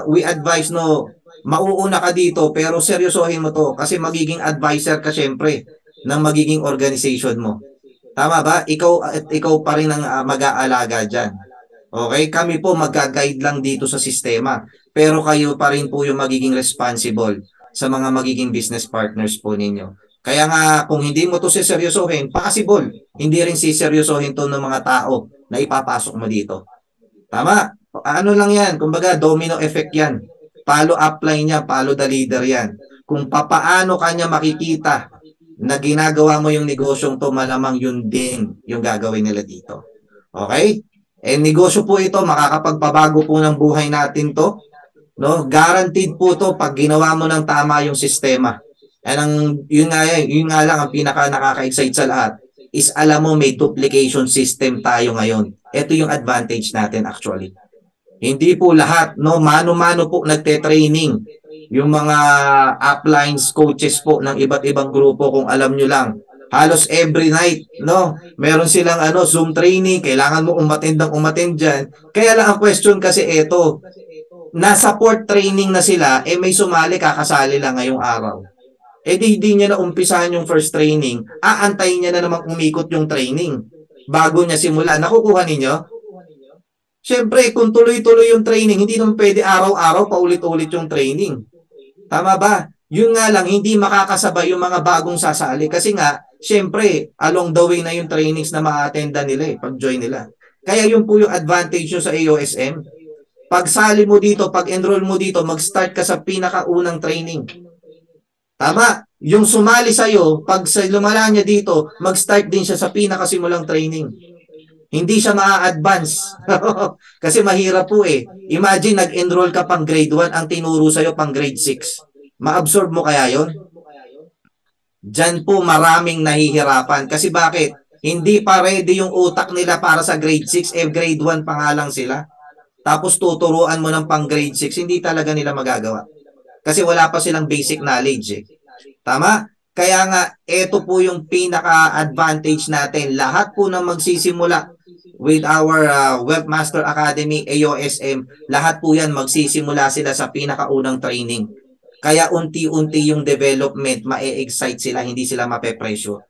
we advise, no, mauuna ka dito, pero seryosohin mo to kasi magiging advisor ka syempre ng magiging organization mo. Tama ba? Ikaw at ikaw pa rin ang mag-aalaga dyan. Okay? Kami po mag-guide lang dito sa sistema. Pero kayo pa rin po yung magiging responsible sa mga magiging business partners po ninyo. Kaya nga, kung hindi mo to siseryosohin, possible. Hindi rin siseryosohin to ng mga tao na ipapasok mo dito. Tama? Ano lang yan? Kumbaga, domino effect yan. Follow up line niya, follow the leader yan. Kung papaano kanya makikita na ginagawa mo yung negosyong to, malamang yun din yung gagawin nila dito. Okay? Eh, negosyo po ito, makakapagpabago po ng buhay natin to. No? Guaranteed po to pag ginawa mo ng tama yung sistema. And yun nga lang ang pinaka nakaka-excite sa lahat is alam mo may duplication system tayo ngayon. Ito yung advantage natin actually. Hindi po lahat, no, mano-mano po nagte-training yung mga uplines coaches po ng iba't ibang grupo kung alam nyo lang. Halos every night, no, meron silang Zoom training, kailangan mo umattend dyan. Kaya lang ang question kasi ito, nasa support training na sila, eh may sumali, kakasali lang ngayong araw. Eh di niya na umpisahan yung first training, aantayin niya na namang umikot yung training bago niya simula. Nakukuha ninyo? Siyempre, kung tuloy-tuloy yung training, hindi naman pwede araw-araw paulit-ulit yung training. Tama ba? Yun nga lang, hindi makakasabay yung mga bagong sasali. Kasi nga, siyempre, along the way na yung trainings na ma-attenda nila pag-join nila. Kaya yun po yung advantage nyo sa AOSM. Pag sali mo dito, pag enroll mo dito, mag-start ka sa pinakaunang training. Tama? Yung sumali sa'yo, pag lumala niya dito, mag-start din siya sa pinakasimulang training. Hindi siya ma-advance. Kasi mahirap po eh. Imagine, nag-enroll ka pang grade 1, ang tinuro sa'yo pang grade 6. Ma-absorb mo kaya yon? Diyan po maraming nahihirapan. Kasi bakit? Hindi pa ready yung utak nila para sa grade 6, eh grade 1 pa nga lang sila. Tapos tuturuan mo ng pang grade 6, hindi talaga nila magagawa. Kasi wala pa silang basic knowledge eh. Tama? Kaya nga, ito po yung pinaka-advantage natin. Lahat po na magsisimula with our Webmaster Academy, AOSM, lahat po yan magsisimula sila sa pinakaunang training. Kaya unti-unti yung development, ma-excite sila, hindi sila mape-pressure.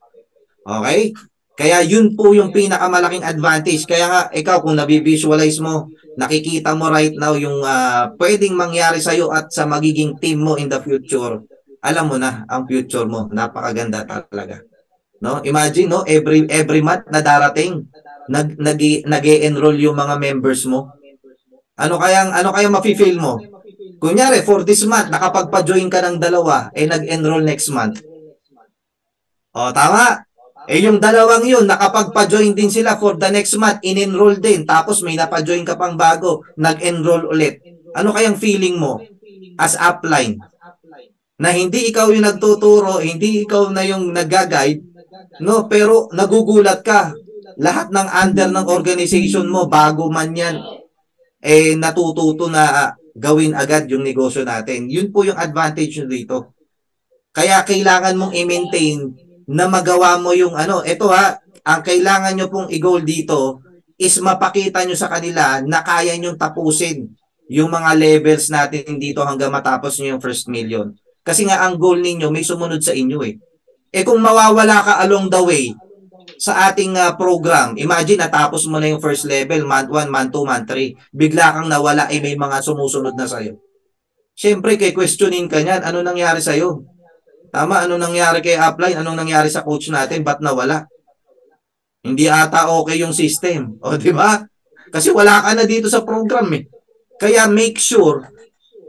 Okay? Kaya yun po yung pinakamalaking advantage. Kaya nga, ikaw kung nabivisualize mo, nakikita mo right now yung pwedeng mangyari sa'yo at sa magiging team mo in the future, alam mo na ang future mo. Napakaganda talaga. No? Imagine, no, every month na darating, nag-e-enroll yung mga members mo. Ano kayang mafi-feel mo? Kunyari, for this month, nakapagpa-join ka ng dalawa, eh nag-enroll next month. O, tama? Eh yung dalawang yun, nakapagpa-join din sila for the next month, in-enroll din, tapos may napa-join ka pang bago, nag-enroll ulit. Ano kayang feeling mo as upline? Na hindi ikaw yung nagtuturo, hindi ikaw na yung nag-guide, no? Pero nagugulat ka. Lahat ng under ng organization mo, bago man yan, eh natututo na gawin agad yung negosyo natin. Yun po yung advantage nyo dito. Kaya kailangan mong i-maintain na magawa mo yung ito ang kailangan nyo pong i-goal dito is mapakita nyo sa kanila na kaya nyo tapusin yung mga levels natin dito hanggang matapos nyo yung first million. Kasi nga ang goal ninyo may sumunod sa inyo eh. Eh kung mawawala ka along the way sa ating program, imagine natapos mo na yung first level, month 1, month 2, month 3, bigla kang nawala eh may mga sumusunod na sa'yo. Siyempre kay questionin ka niyan, ano nangyari sa'yo? Tama, ano nangyari kay upline? Anong nangyari sa coach natin? Ba't nawala? Hindi ata okay yung system. O, di ba? Kasi wala ka na dito sa program eh. Kaya make sure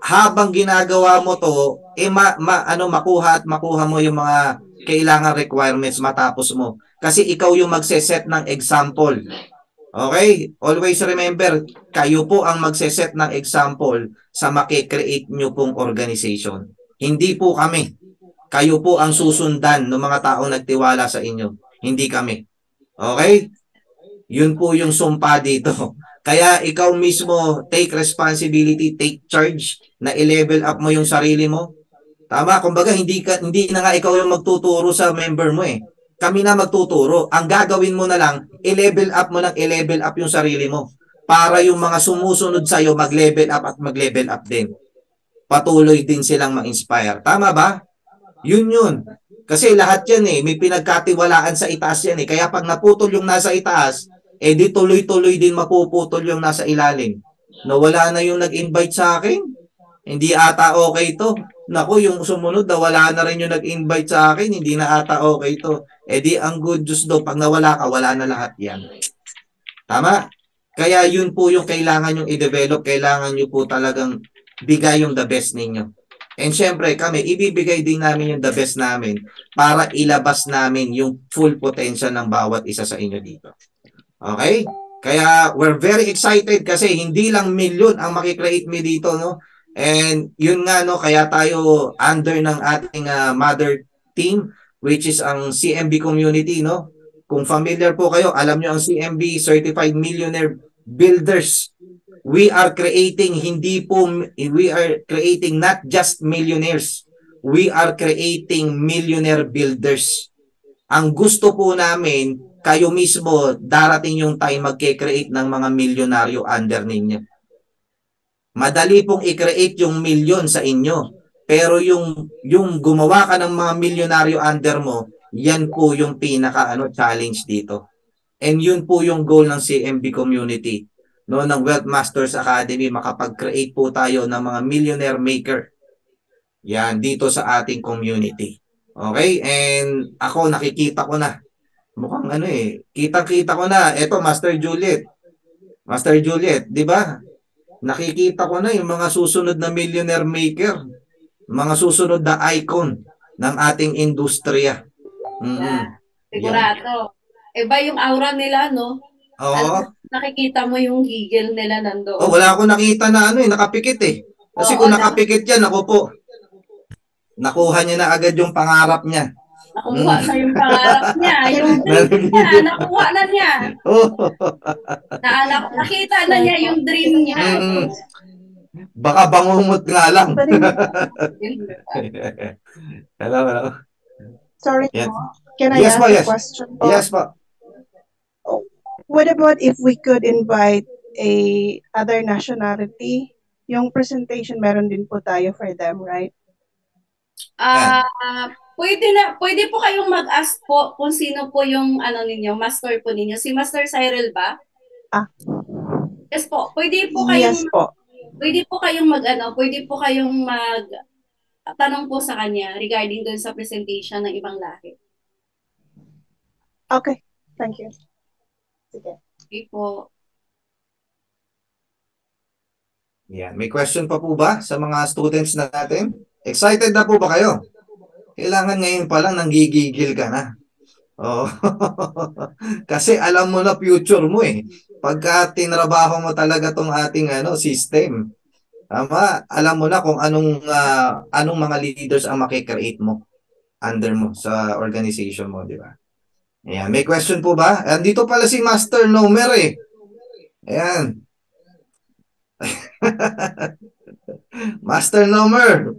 habang ginagawa mo to, eh makuha mo yung mga kailangan requirements matapos mo. Kasi ikaw yung magse-set ng example. Okay? Always remember, kayo po ang magse-set ng example sa makikreate nyo pong organization. Hindi po kami. Kayo po ang susundan ng mga taong nagtiwala sa inyo. Hindi kami. Okay? Yun po yung sumpa dito. Kaya ikaw mismo, take responsibility, take charge na i-level up mo yung sarili mo. Tama? Kumbaga, hindi na nga ikaw yung magtuturo sa member mo eh. Kami na magtuturo. Ang gagawin mo na lang, i-level up mo yung sarili mo. Para yung mga sumusunod sa'yo, mag-level up at mag-level up din. Patuloy din silang ma-inspire. Tama ba? Yun. Kasi lahat yan eh, may pinagkatiwalaan sa itaas yan eh. Kaya pag naputol yung nasa itaas, eh di tuloy-tuloy din mapuputol yung nasa ilalim. Nawala na yung nag-invite sa akin. Hindi ata okay to. Naku, yung sumunod, nawala na rin yung nag-invite sa akin. Hindi na ata okay to. Eh di ang good news do, pag nawala ka, wala na lahat yan. Tama? Kaya yun po yung kailangan yung i-develop. Kailangan nyo po talagang bigay yung the best ninyo. And syempre kami, ibibigay din namin yung the best namin para ilabas namin yung full potential ng bawat isa sa inyo dito. Okay? Kaya we're very excited kasi hindi lang milyon ang makikreate me dito, no? And yun nga, no, kaya tayo under ng ating mother team, which is ang CMB community, no? Kung familiar po kayo, alam nyo ang CMB, Certified Millionaire Builders. We are creating not just millionaires. We are creating millionaire builders. Ang gusto po namin, kayo mismo, darating yung time magke-create ng mga milyonaryo under ninyo. Madali pong i-create yung milyon sa inyo. Pero yung gumawa ka ng mga milyonaryo under mo, yan po yung challenge dito. And yun po yung goal ng CMB community. No, ng Wealth Masters Academy, makapag-create po tayo ng mga millionaire maker. Yan, dito sa ating community. Okay? And ako, nakikita ko na. Mukhang kitang-kita ko na. Eto, Master Juliet, di ba? Nakikita ko na yung mga susunod na millionaire maker. Mga susunod na icon ng ating industriya. Sigurado. Iba yung aura nila, no? Oo. Nakikita mo yung gigil nila nandoon. Oh, wala akong nakita na nakapikit eh. Kasi kung nakapikit yan, ako po, nakuha niya na agad yung pangarap niya. Nakuha na yung pangarap niya. Yung dream niya, nakuha na niya. Nakita na niya yung dream niya. Baka bangumot nga lang. Hello. Sorry, yes. Can I ask a question? Yes po. What about if we could invite a other nationality? Yung presentation, meron din po tayo for them, right? Pwede po kayong mag-ask po kung sino po yung ninyo, master po ninyo. Si Master Cyril ba? Yes po. Pwede po kayong tanong po sa kanya regarding dun sa presentation ng ibang lahi. Okay. Thank you. Sige. Okay po. Yan. May question pa po ba sa mga students natin? Excited na po ba kayo? Kailangan ngayon pa lang nanggigigil ka na. Oh. Kasi alam mo na future mo eh. Pagka tinrabaho mo talaga tong ating system. Tama, alam mo na kung anong mga leaders ang makikreate mo under mo sa organization mo, di ba? Ayan, may question po ba? Andito pala si Master Nomer eh. Ayan. Master Nomer.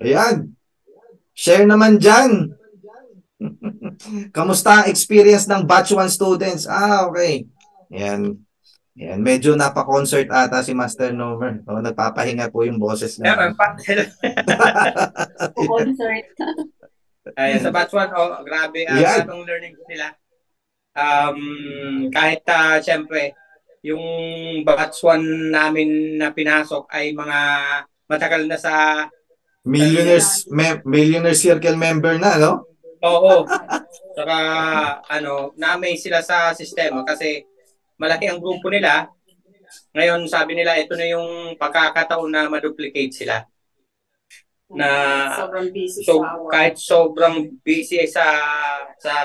Ayan. Share naman dyan. Kamusta ang experience ng batch 1 students? Okay. Ayan. Yan, medyo napa-concert ata si Master Nomer. O, nagpapahinga po yung boses Yeah, na. Concert. Ay, sa batch 1, grabe, Yan. grabe ang learning nila. Kahit syempre, yung batch 1 namin na pinasok ay mga matagal na sa Millionaire Circle member na, no? Oo. Saka, na-amaze sila sa sistema kasi malaki ang grupo nila. Ngayon, sabi nila, ito na yung pagkakataon na ma-duplicate sila. Na Sobrang busy so sa work. kahit sobrang busy sa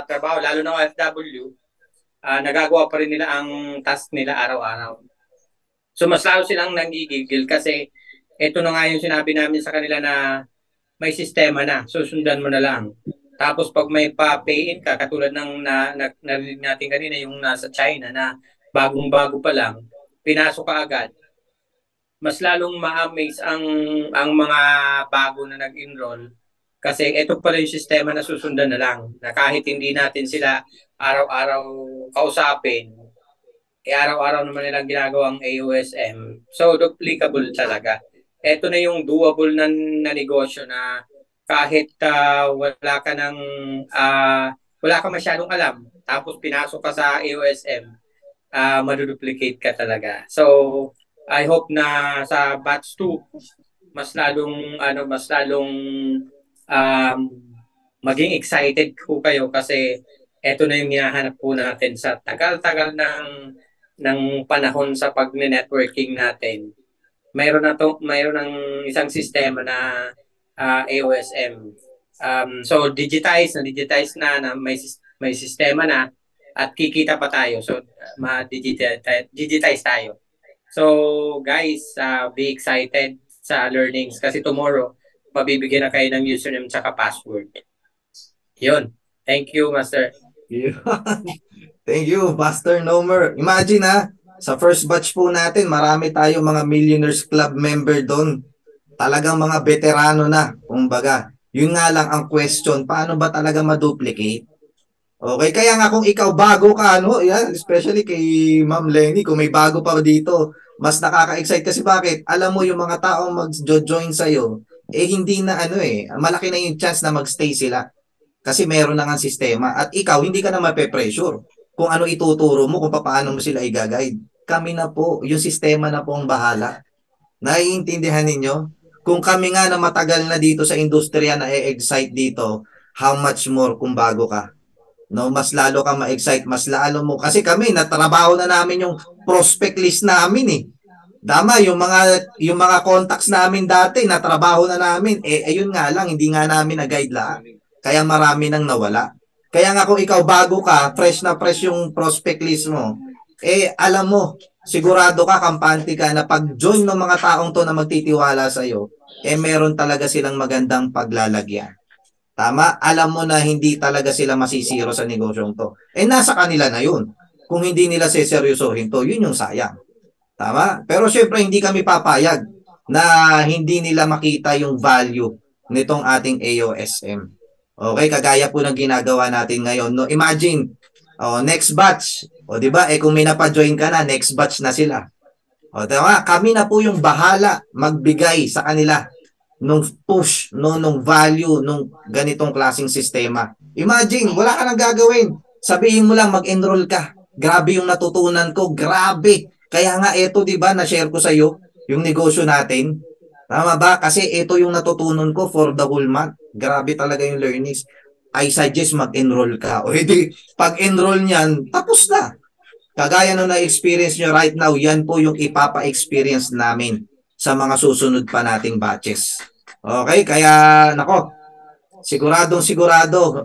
trabaho, lalo na OFW, nagagawa pa rin nila ang task nila araw-araw. So mas lalo silang nanggigigil kasi ito na nga yung sinabi namin sa kanila na may sistema na, susundan mo na lang. Tapos pag may pa-pay in ka, katulad ng narinig natin kanina yung nasa China na bagong-bago pa lang, pinasok ka agad, mas lalong ma-amaze ang mga bago na nag-enroll kasi ito pala yung sistema na susundan na lang, na kahit hindi natin sila araw-araw kausapin, araw-araw naman nilang ginagawang AOSM. So, duplicable talaga. Ito na yung doable na negosyo na kahit wala ka masyadong alam, tapos pinasok ka sa AOSM, maduduplicate ka talaga. So, I hope na sa batch 2 mas lalong maging excited po kayo kasi eto na yung hinahanap po natin sa tagal-tagal ng panahon sa pag-networking natin. Mayroon ng isang sistema na AOSM. So digitize na may sistema na at kikita pa tayo. So ma-digitize tayo. So guys, be excited sa learnings kasi tomorrow mabibigyan na kayo ng username tsaka password. Yun. Thank you, Master. Thank you, Master Nomer. Imagine sa first batch po natin, marami tayo mga Millionaires Club member doon. Talagang mga veterano na, kumbaga. Yun nga lang ang question, paano ba talaga ma-duplicate? Okay, kaya nga kung ikaw bago ka, especially kay Ma'am Lenny, kung may bago pa dito, mas nakaka-excite kasi bakit? Alam mo yung mga taong mag-join sa'yo, hindi na malaki na yung chance na mag-stay sila. Kasi meron na nga sistema at ikaw hindi ka na mape-pressure kung ano ituturo mo, kung paano mo sila i-guide. Kami na po, yung sistema na po ang bahala. Naiintindihan ninyo? Kung kami nga na matagal na dito sa industriya na excite dito, how much more kung bago ka? No, mas lalo ka ma-excite, mas lalo mo. Kasi kami, natrabaho na namin yung prospect list namin eh. Tama, yung mga contacts namin dati, natrabaho na namin. Ayun nga lang, hindi nga namin na-guide lang. Kaya marami nang nawala. Kaya nga kung ikaw bago ka, fresh na fresh yung prospect list mo, alam mo, sigurado ka, kampante ka na pag-join ng mga taong to na magtitiwala sa'yo, meron talaga silang magandang paglalagyan. Tama? Alam mo na hindi talaga sila masisiro sa negosyong to. Nasa kanila na yun. Kung hindi nila seseryosohin to, yun yung sayang. Tama? Pero syempre hindi kami papayag na hindi nila makita yung value nitong ating AOSM. Okay, kagaya po ng ginagawa natin ngayon. No? Imagine, next batch. Di ba? Kung may napa-join ka na, next batch na sila. Tama? Kami na po yung bahala magbigay sa kanila nung push, nung value, nung ganitong klaseng sistema. Imagine, wala ka nang gagawin. Sabihin mo lang, mag-enroll ka. Grabe yung natutunan ko. Grabe. Kaya nga ito, di ba, na-share ko sa iyo yung negosyo natin. Tama ba? Kasi ito yung natutunan ko for the whole month. Grabe talaga yung learnings. I suggest mag-enroll ka. O hindi, pag-enroll niyan, tapos na. Kagaya nung na-experience nyo right now, yan po yung ipapa-experience namin sa mga susunod pa nating batches. Okay, kaya nako, sigurado,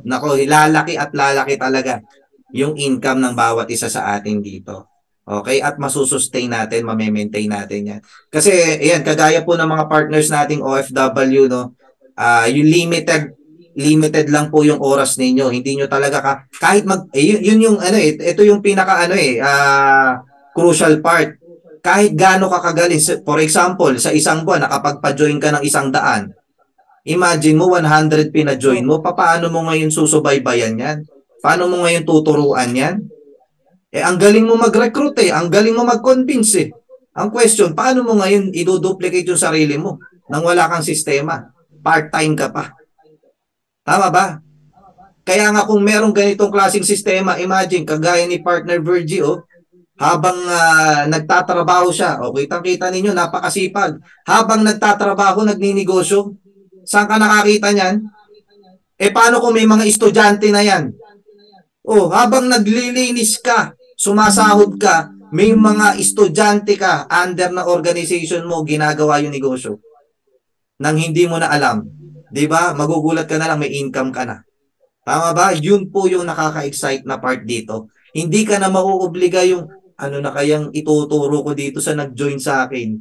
nako, lalaki at lalaki talaga yung income ng bawat isa sa atin dito. Okay, at masusustain natin, mame-maintain natin yan. Kasi, ayan, kagaya po ng mga partners nating OFW, no, yung limited lang po yung oras ninyo. Hindi nyo talaga kahit yun yung ito yung pinaka crucial part. Kahit gaano ka kagaling, for example, sa isang buwan nakapagpa-join ka ng 100. Imagine mo 100 pina-join mo, paano mo ngayon susubaybayan yan? Paano mo ngayon tuturuan yan? Ang galing mo mag-recruit ang galing mo mag-convince Ang question, paano mo ngayon i-duplicate yung sarili mo nang wala kang sistema? Part-time ka pa. Tama ba? Kaya nga kung merong ganitong klaseng sistema, imagine, kagaya ni partner Virgie, habang nagtatrabaho siya, kitang-kita ninyo, napakasipag. Habang nagtatrabaho, nagninegosyo. Saan ka nakakita niyan? Paano kung may mga estudyante na yan? Habang naglilinis ka, sumasahod ka, may mga estudyante ka under na organization mo, ginagawa yung negosyo. Nang hindi mo na alam. Diba? Magugulat ka na lang, may income ka na. Tama ba? Yun po yung nakaka-excite na part dito. Hindi ka na mauobliga yung ano na kayang ituturo ko dito sa nag-join sa akin.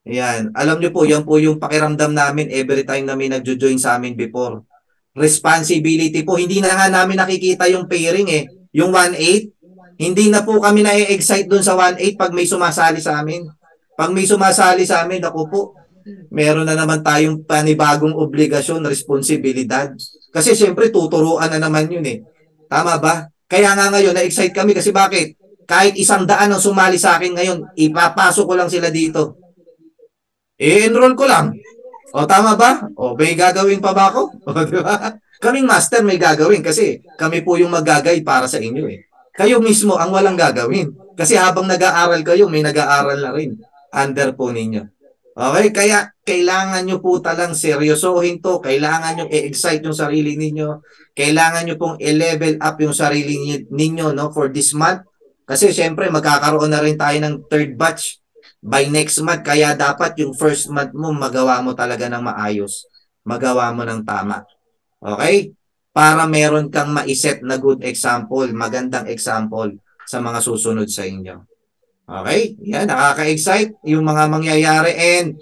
Ayan. Alam niyo po, yan po yung pakiramdam namin every time na may nag-join sa amin before. Responsibility po. Hindi na nga namin nakikita yung pairing Yung 1-8, hindi na po kami na-excite dun sa 1-8 pag may sumasali sa amin. Pag may sumasali sa amin, ako po, meron na naman tayong panibagong obligasyon, responsibilidad. Kasi syempre, tuturuan na naman yun Tama ba? Kaya nga ngayon, na-excite kami kasi bakit? Kahit 100 ang sumali sa akin ngayon, ipapasok ko lang sila dito. I-enroll ko lang. Tama ba? May gagawin pa ba ako? Diba? Kaming master may gagawin kasi kami po yung mag-guide para sa inyo Kayo mismo ang walang gagawin. Kasi habang nag-aaral kayo, may nag-aaral na rin. Under po ninyo. Okay? Kaya kailangan nyo po talang seryosohin to. Kailangan nyo i-excite yung sarili ninyo. Kailangan nyo pong i-level up yung sarili ninyo for this month. Kasi syempre magkakaroon na rin tayo ng third batch by next month. Kaya dapat yung first month mo magawa mo talaga ng maayos. Magawa mo ng tama. Okay? Para meron kang maiset na good example, magandang example sa mga susunod sa inyo. Okay? Yan, nakaka-excite yung mga mangyayari. And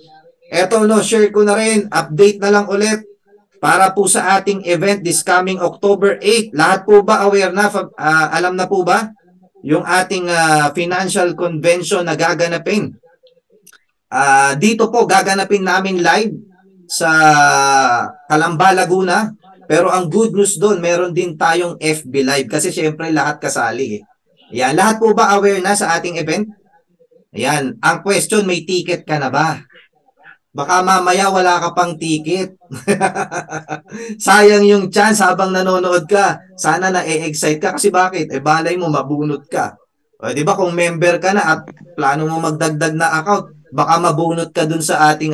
eto share ko na rin, update na lang ulit para po sa ating event this coming October 8. Lahat po ba aware na? Alam na po ba? Yung ating financial convention na gaganapin. Dito po, gaganapin namin live sa Calamba, Laguna. Pero ang good news doon, meron din tayong FB Live kasi syempre lahat kasali Yan, lahat po ba aware na sa ating event? Yan, ang question, may ticket ka na ba? Baka mamaya wala ka pang ticket. Sayang yung chance habang nanonood ka. Sana na-excite ka kasi bakit? Balay mo mabunot ka. Di ba kung member ka na at plano mo magdagdag na account, baka mabunot ka dun sa ating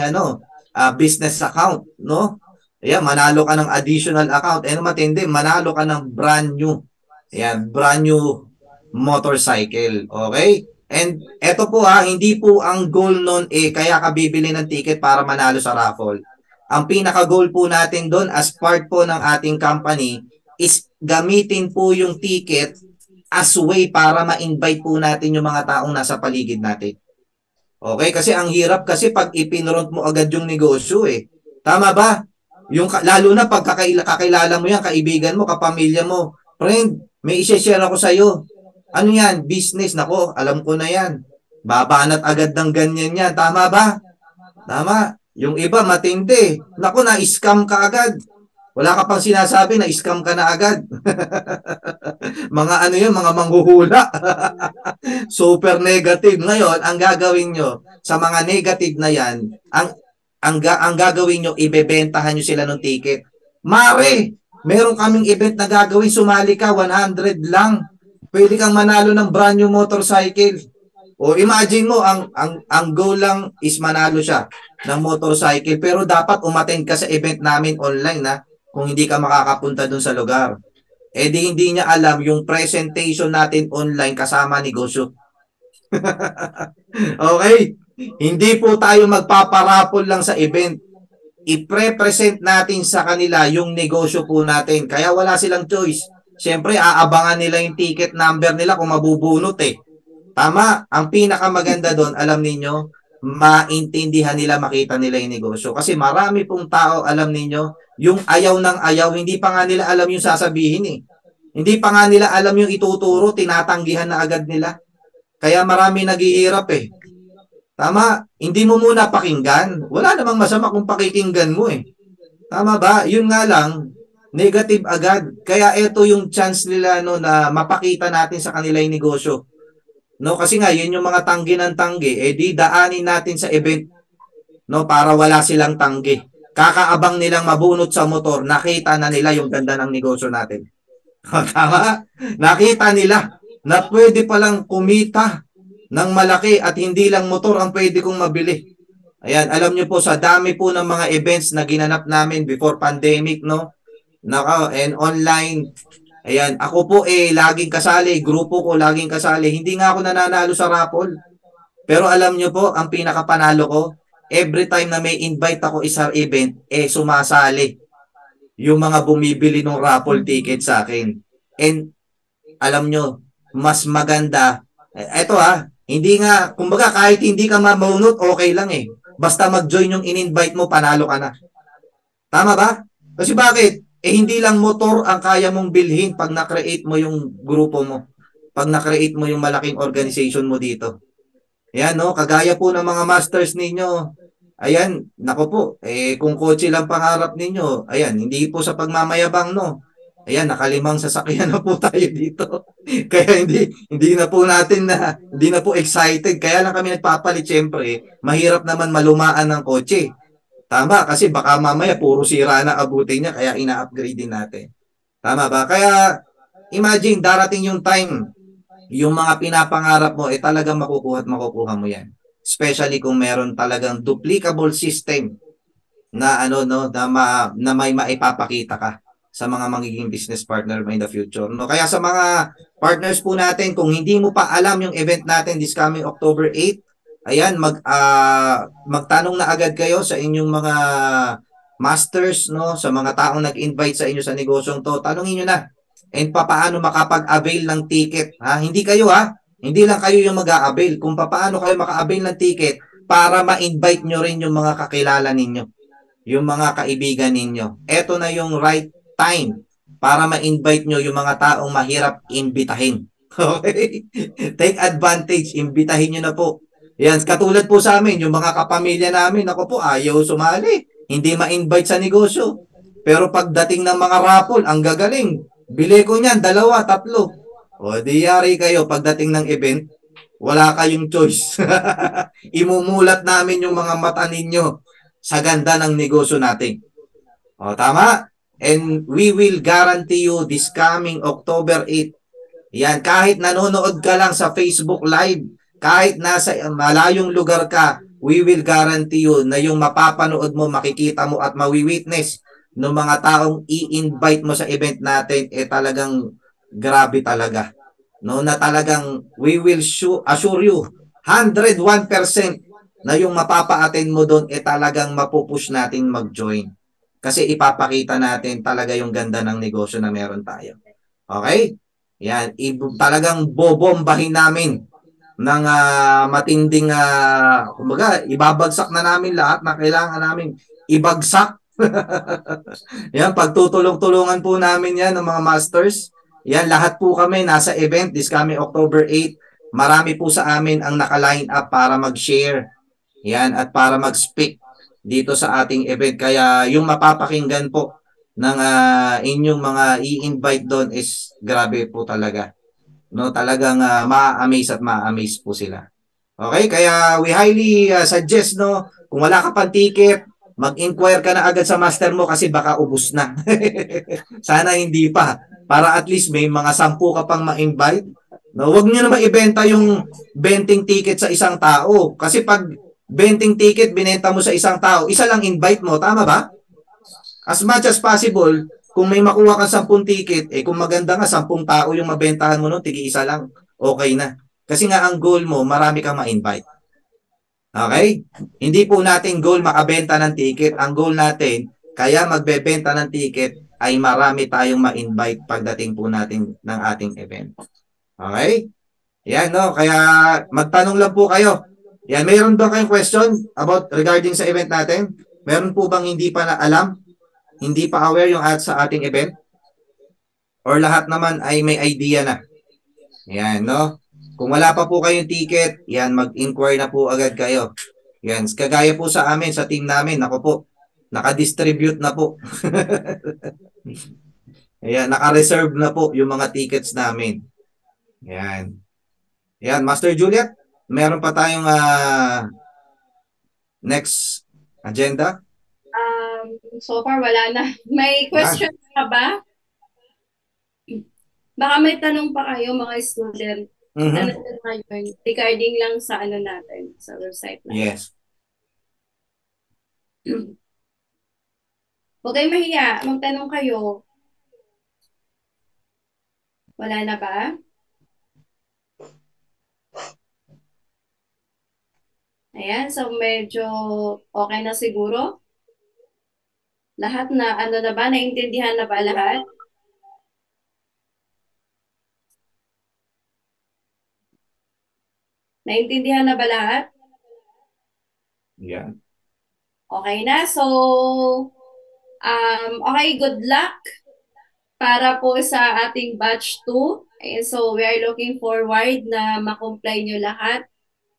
business account, no? Ayan, manalo ka ng additional account. Matindi, manalo ka ng brand new. Ayan, brand new motorcycle. Okay? And eto po hindi po ang goal nun kaya ka bibili ng ticket para manalo sa raffle. Ang pinaka-goal po natin doon as part po ng ating company is gamitin po yung ticket as way para ma-invite po natin yung mga taong nasa paligid natin. Okay? Kasi ang hirap kasi pag ipinront mo agad yung negosyo Tama ba? Lalo na pag kakilala mo yan, kaibigan mo, kapamilya mo, friend, may i-share ako sa'yo. Ano yan? Business. Nako, alam ko na yan. Babanat agad ng ganyan yan. Tama ba? Tama. Yung iba, matindi. Nako, na-scam ka agad. Wala ka pang sinasabi, na-scam ka na agad. Mga mga manghuhula. Super negative. Ngayon, ang gagawin nyo sa mga negative na yan, ang gagawin nyo, ibebentahan nyo sila ng ticket. Mare, meron kaming event na gagawin, sumali ka, 100 lang. Pwede kang manalo ng brand new motorcycle. Imagine mo, ang goal lang is manalo siya ng motorcycle. Pero dapat umattend ka sa event namin online kung hindi ka makakapunta dun sa lugar. Hindi niya alam yung presentation natin online kasama negosyo. Okay? Hindi po tayo magpaparapol lang sa event. I-present natin sa kanila yung negosyo po natin. Kaya wala silang choice. Siyempre, aabangan nila yung ticket number nila kung mabubunot Tama. Ang pinakamaganda doon, alam ninyo, maintindihan nila, makita nila yung negosyo. Kasi marami pong tao, alam ninyo, yung ayaw ng ayaw, hindi pa nga nila alam yung sasabihin Hindi pa nga nila alam yung ituturo, tinatanggihan na agad nila. Kaya marami naghihirap Tama, hindi mo muna pakinggan. Wala namang masama kung pakikinggan mo Tama ba? Yun nga lang, Negative agad. Kaya ito yung chance nila no na mapakita natin sa kanila yung negosyo. No, kasi nga yun yung mga tanggi ng tanggi, eh di daanin natin sa event no para wala silang tanggi. Kakaabang nilang mabunot sa motor, nakita na nila yung ganda ng negosyo natin. Tama? Nakita nila na pwede palang kumita ng malaki at hindi lang motor ang pwede kong mabili. Ayan, alam niyo po sa dami po ng mga events na ginanap namin before pandemic, no? And online. Ayan, ako po laging kasali, grupo ko laging kasali. Hindi nga ako nananalo sa raffle. Pero alam niyo po, ang pinakapanalo ko, every time na may invite ako isang event, sumasali yung mga bumibili ng raffle ticket sa akin. And alam nyo, mas maganda, eto hindi nga, kumbaga kahit hindi ka mabunot, okay lang Basta mag-join yung in-invite mo, panalo ka na. Tama ba? Kasi bakit? Hindi lang motor ang kaya mong bilhin pag na-create mo yung grupo mo. Pag na-create mo yung malaking organization mo dito. Ayan, no? Kagaya po ng mga masters ninyo. Ayan, nako po. Kung kotse lang pangarap ninyo, ayan, hindi po sa pagmamayabang, no? Ayan, nakalimang sasakyan na po tayo dito. Kaya hindi na po natin hindi na po excited. Kaya lang kami nagpapalit, syempre. Mahirap naman malumaan ng kotse. Tama, kasi baka mamaya puro sira na abutin niya, kaya ina-upgrade din natin. Tama ba? Kaya imagine, darating yung time, yung mga pinapangarap mo, talagang makukuha at makukuha mo yan. Especially kung meron talagang duplicable system na na may maipapakita ka sa mga magiging business partner mo in the future. No? Kaya sa mga partners po natin, kung hindi mo pa alam yung event natin this coming October 8, ayan, magtanong na agad kayo sa inyong mga masters, no, sa mga taong nag-invite sa inyo sa negosyong to. Tanungin niyo na. And paano makapag-avail ng ticket, Hindi kayo hindi lang kayo yung mag-a-avail, kung paano kayo maka-avail ng ticket para ma-invite nyo rin yung mga kakilala ninyo, yung mga kaibigan ninyo. Ito na yung right time para ma-invite nyo yung mga taong mahirap imbitahin. Okay? Take advantage, imbitahin nyo na po. Yan, katulad po sa amin, yung mga kapamilya namin, ako po, ayaw sumali. Hindi ma-invite sa negosyo. Pero pagdating ng mga raffle, ang gagaling. Bili ko niyan, 2, 3. O, di yari kayo, pagdating ng event, wala kayong choice. Imumulat namin yung mga mata ninyo sa ganda ng negosyo natin. O, tama? And we will guarantee you this coming October 8. Yan, kahit nanonood ka lang sa Facebook Live, kahit nasa malayong lugar ka, we will guarantee you na yung mapapanood mo, makikita mo at mawi-witness ng mga taong i-invite mo sa event natin, talagang grabe talaga. No, na talagang we will assure you 101% na yung mapapa-attend mo doon talagang mapupush natin mag-join. Kasi ipapakita natin talaga yung ganda ng negosyo na meron tayo. Okay? Yan, talagang bobombahin namin ng matinding kumbaga, ibabagsak na namin lahat na kailangan namin ibagsak. Yan, pagtutulong-tulungan po namin yan ng mga masters. Yan, lahat po kami nasa event this coming October 8. Marami po sa amin ang naka-line up para mag-share. Yan, at para mag-speak dito sa ating event. Kaya yung mapapakinggan po ng inyong mga i-invite doon is grabe po talaga. No, talagang ma-amaze at ma-amaze po sila. Okay, kaya we highly suggest, no, kung wala ka pang ticket, mag-inquire ka na agad sa master mo kasi baka ubos na. Sana hindi pa. Para at least may mga 10 ka pang ma-invite. No, wag niyo na maibenta yung 20 ticket sa isang tao. Kasi pag 20 ticket binenta mo sa isang tao, isa lang invite mo, tama ba? As much as possible, kung may makuha ka 10 ticket, kung maganda nga 10 tao yung mabentahan mo nun, tigi-isa lang, okay na. Kasi nga ang goal mo, marami kang ma-invite. Okay? Hindi po natin goal makabenta ng ticket. Ang goal natin, kaya magbebenta ng ticket, ay marami tayong ma-invite pagdating po natin ng ating event. Okay? Yan, no? Kaya magtanong lang po kayo. Yan, mayroon ba kayong question about regarding sa event natin? Meron po bang hindi pa na alam? Hindi pa aware yung sa ating event? Or lahat naman ay may idea na? Yan, no? Kung wala pa po kayong ticket, yan, mag-inquire na po agad kayo. Yan, kagaya po sa amin, sa team namin, ako po, naka-distribute na po. Ayan, naka-reserve na po yung mga tickets namin. Ayan. Ayan, Master Juliet, meron pa tayong next agenda? So far, wala na. May Yan. question ka ba? Baka may tanong pa kayo mga student. Ano Mhm. na ngayon? Regarding lang sa ano natin, sa website natin. Yes. Huwag kayong mahiya. Magtanong kayo. Wala na ba? Ayan, so medyo okay na siguro. Lahat na, ano na ba? Naintindihan na ba lahat? Naintindihan na ba lahat? Yan. Okay na. So, okay, good luck para po sa ating batch 2. And so, we are looking forward na makomply nyo lahat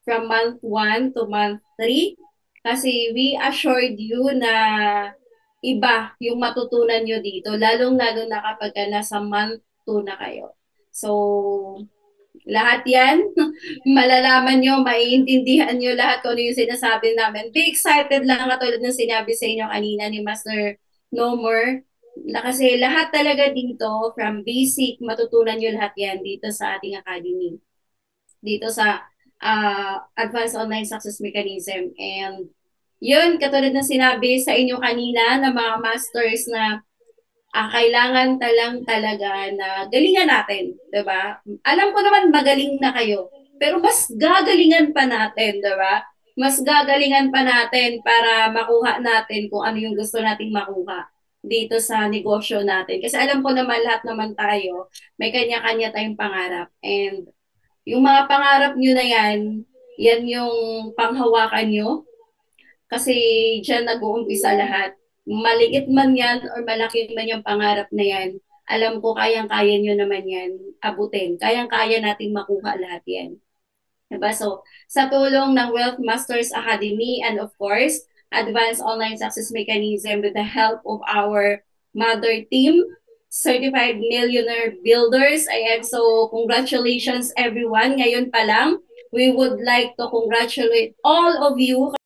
from month 1 to month 3. Kasi we assured you na iba yung matutunan nyo dito, lalong-lalo na kapag nasa month 2 na kayo. So, lahat yan, malalaman nyo, maiintindihan nyo lahat kung ano yung sinasabi namin. Be excited lang katulad ng sinabi sa inyo kanina ni Master Nomer. Kasi lahat talaga dito, from basic, matutunan nyo lahat yan dito sa ating academy. Dito sa Advanced Online Success Mechanism. And yun, katulad ng sinabi sa inyo kanina ng mga masters na kailangan talang talaga na galingan natin, 'di ba? Alam ko naman magaling na kayo, pero mas gagalingan pa natin, 'di ba? Mas gagalingan pa natin para makuha natin kung ano yung gusto nating makuha dito sa negosyo natin. Kasi alam ko naman lahat naman tayo, may kanya-kanya tayong pangarap. And yung mga pangarap nyo na yan yung panghawakan nyo kasi diyan nag-uumpisa lahat. Maliit man yan or malaki man yung pangarap na yan, alam ko kayang-kaya nyo naman yan abutin. Kayang-kaya natin makuha lahat yan. Diba? So, sa tulong ng Wealth Masters Academy and of course, Advanced Online Success Mechanism with the help of our mother team, Certified Millionaire Builders. Ayan, so congratulations everyone. Ngayon pa lang, we would like to congratulate all of you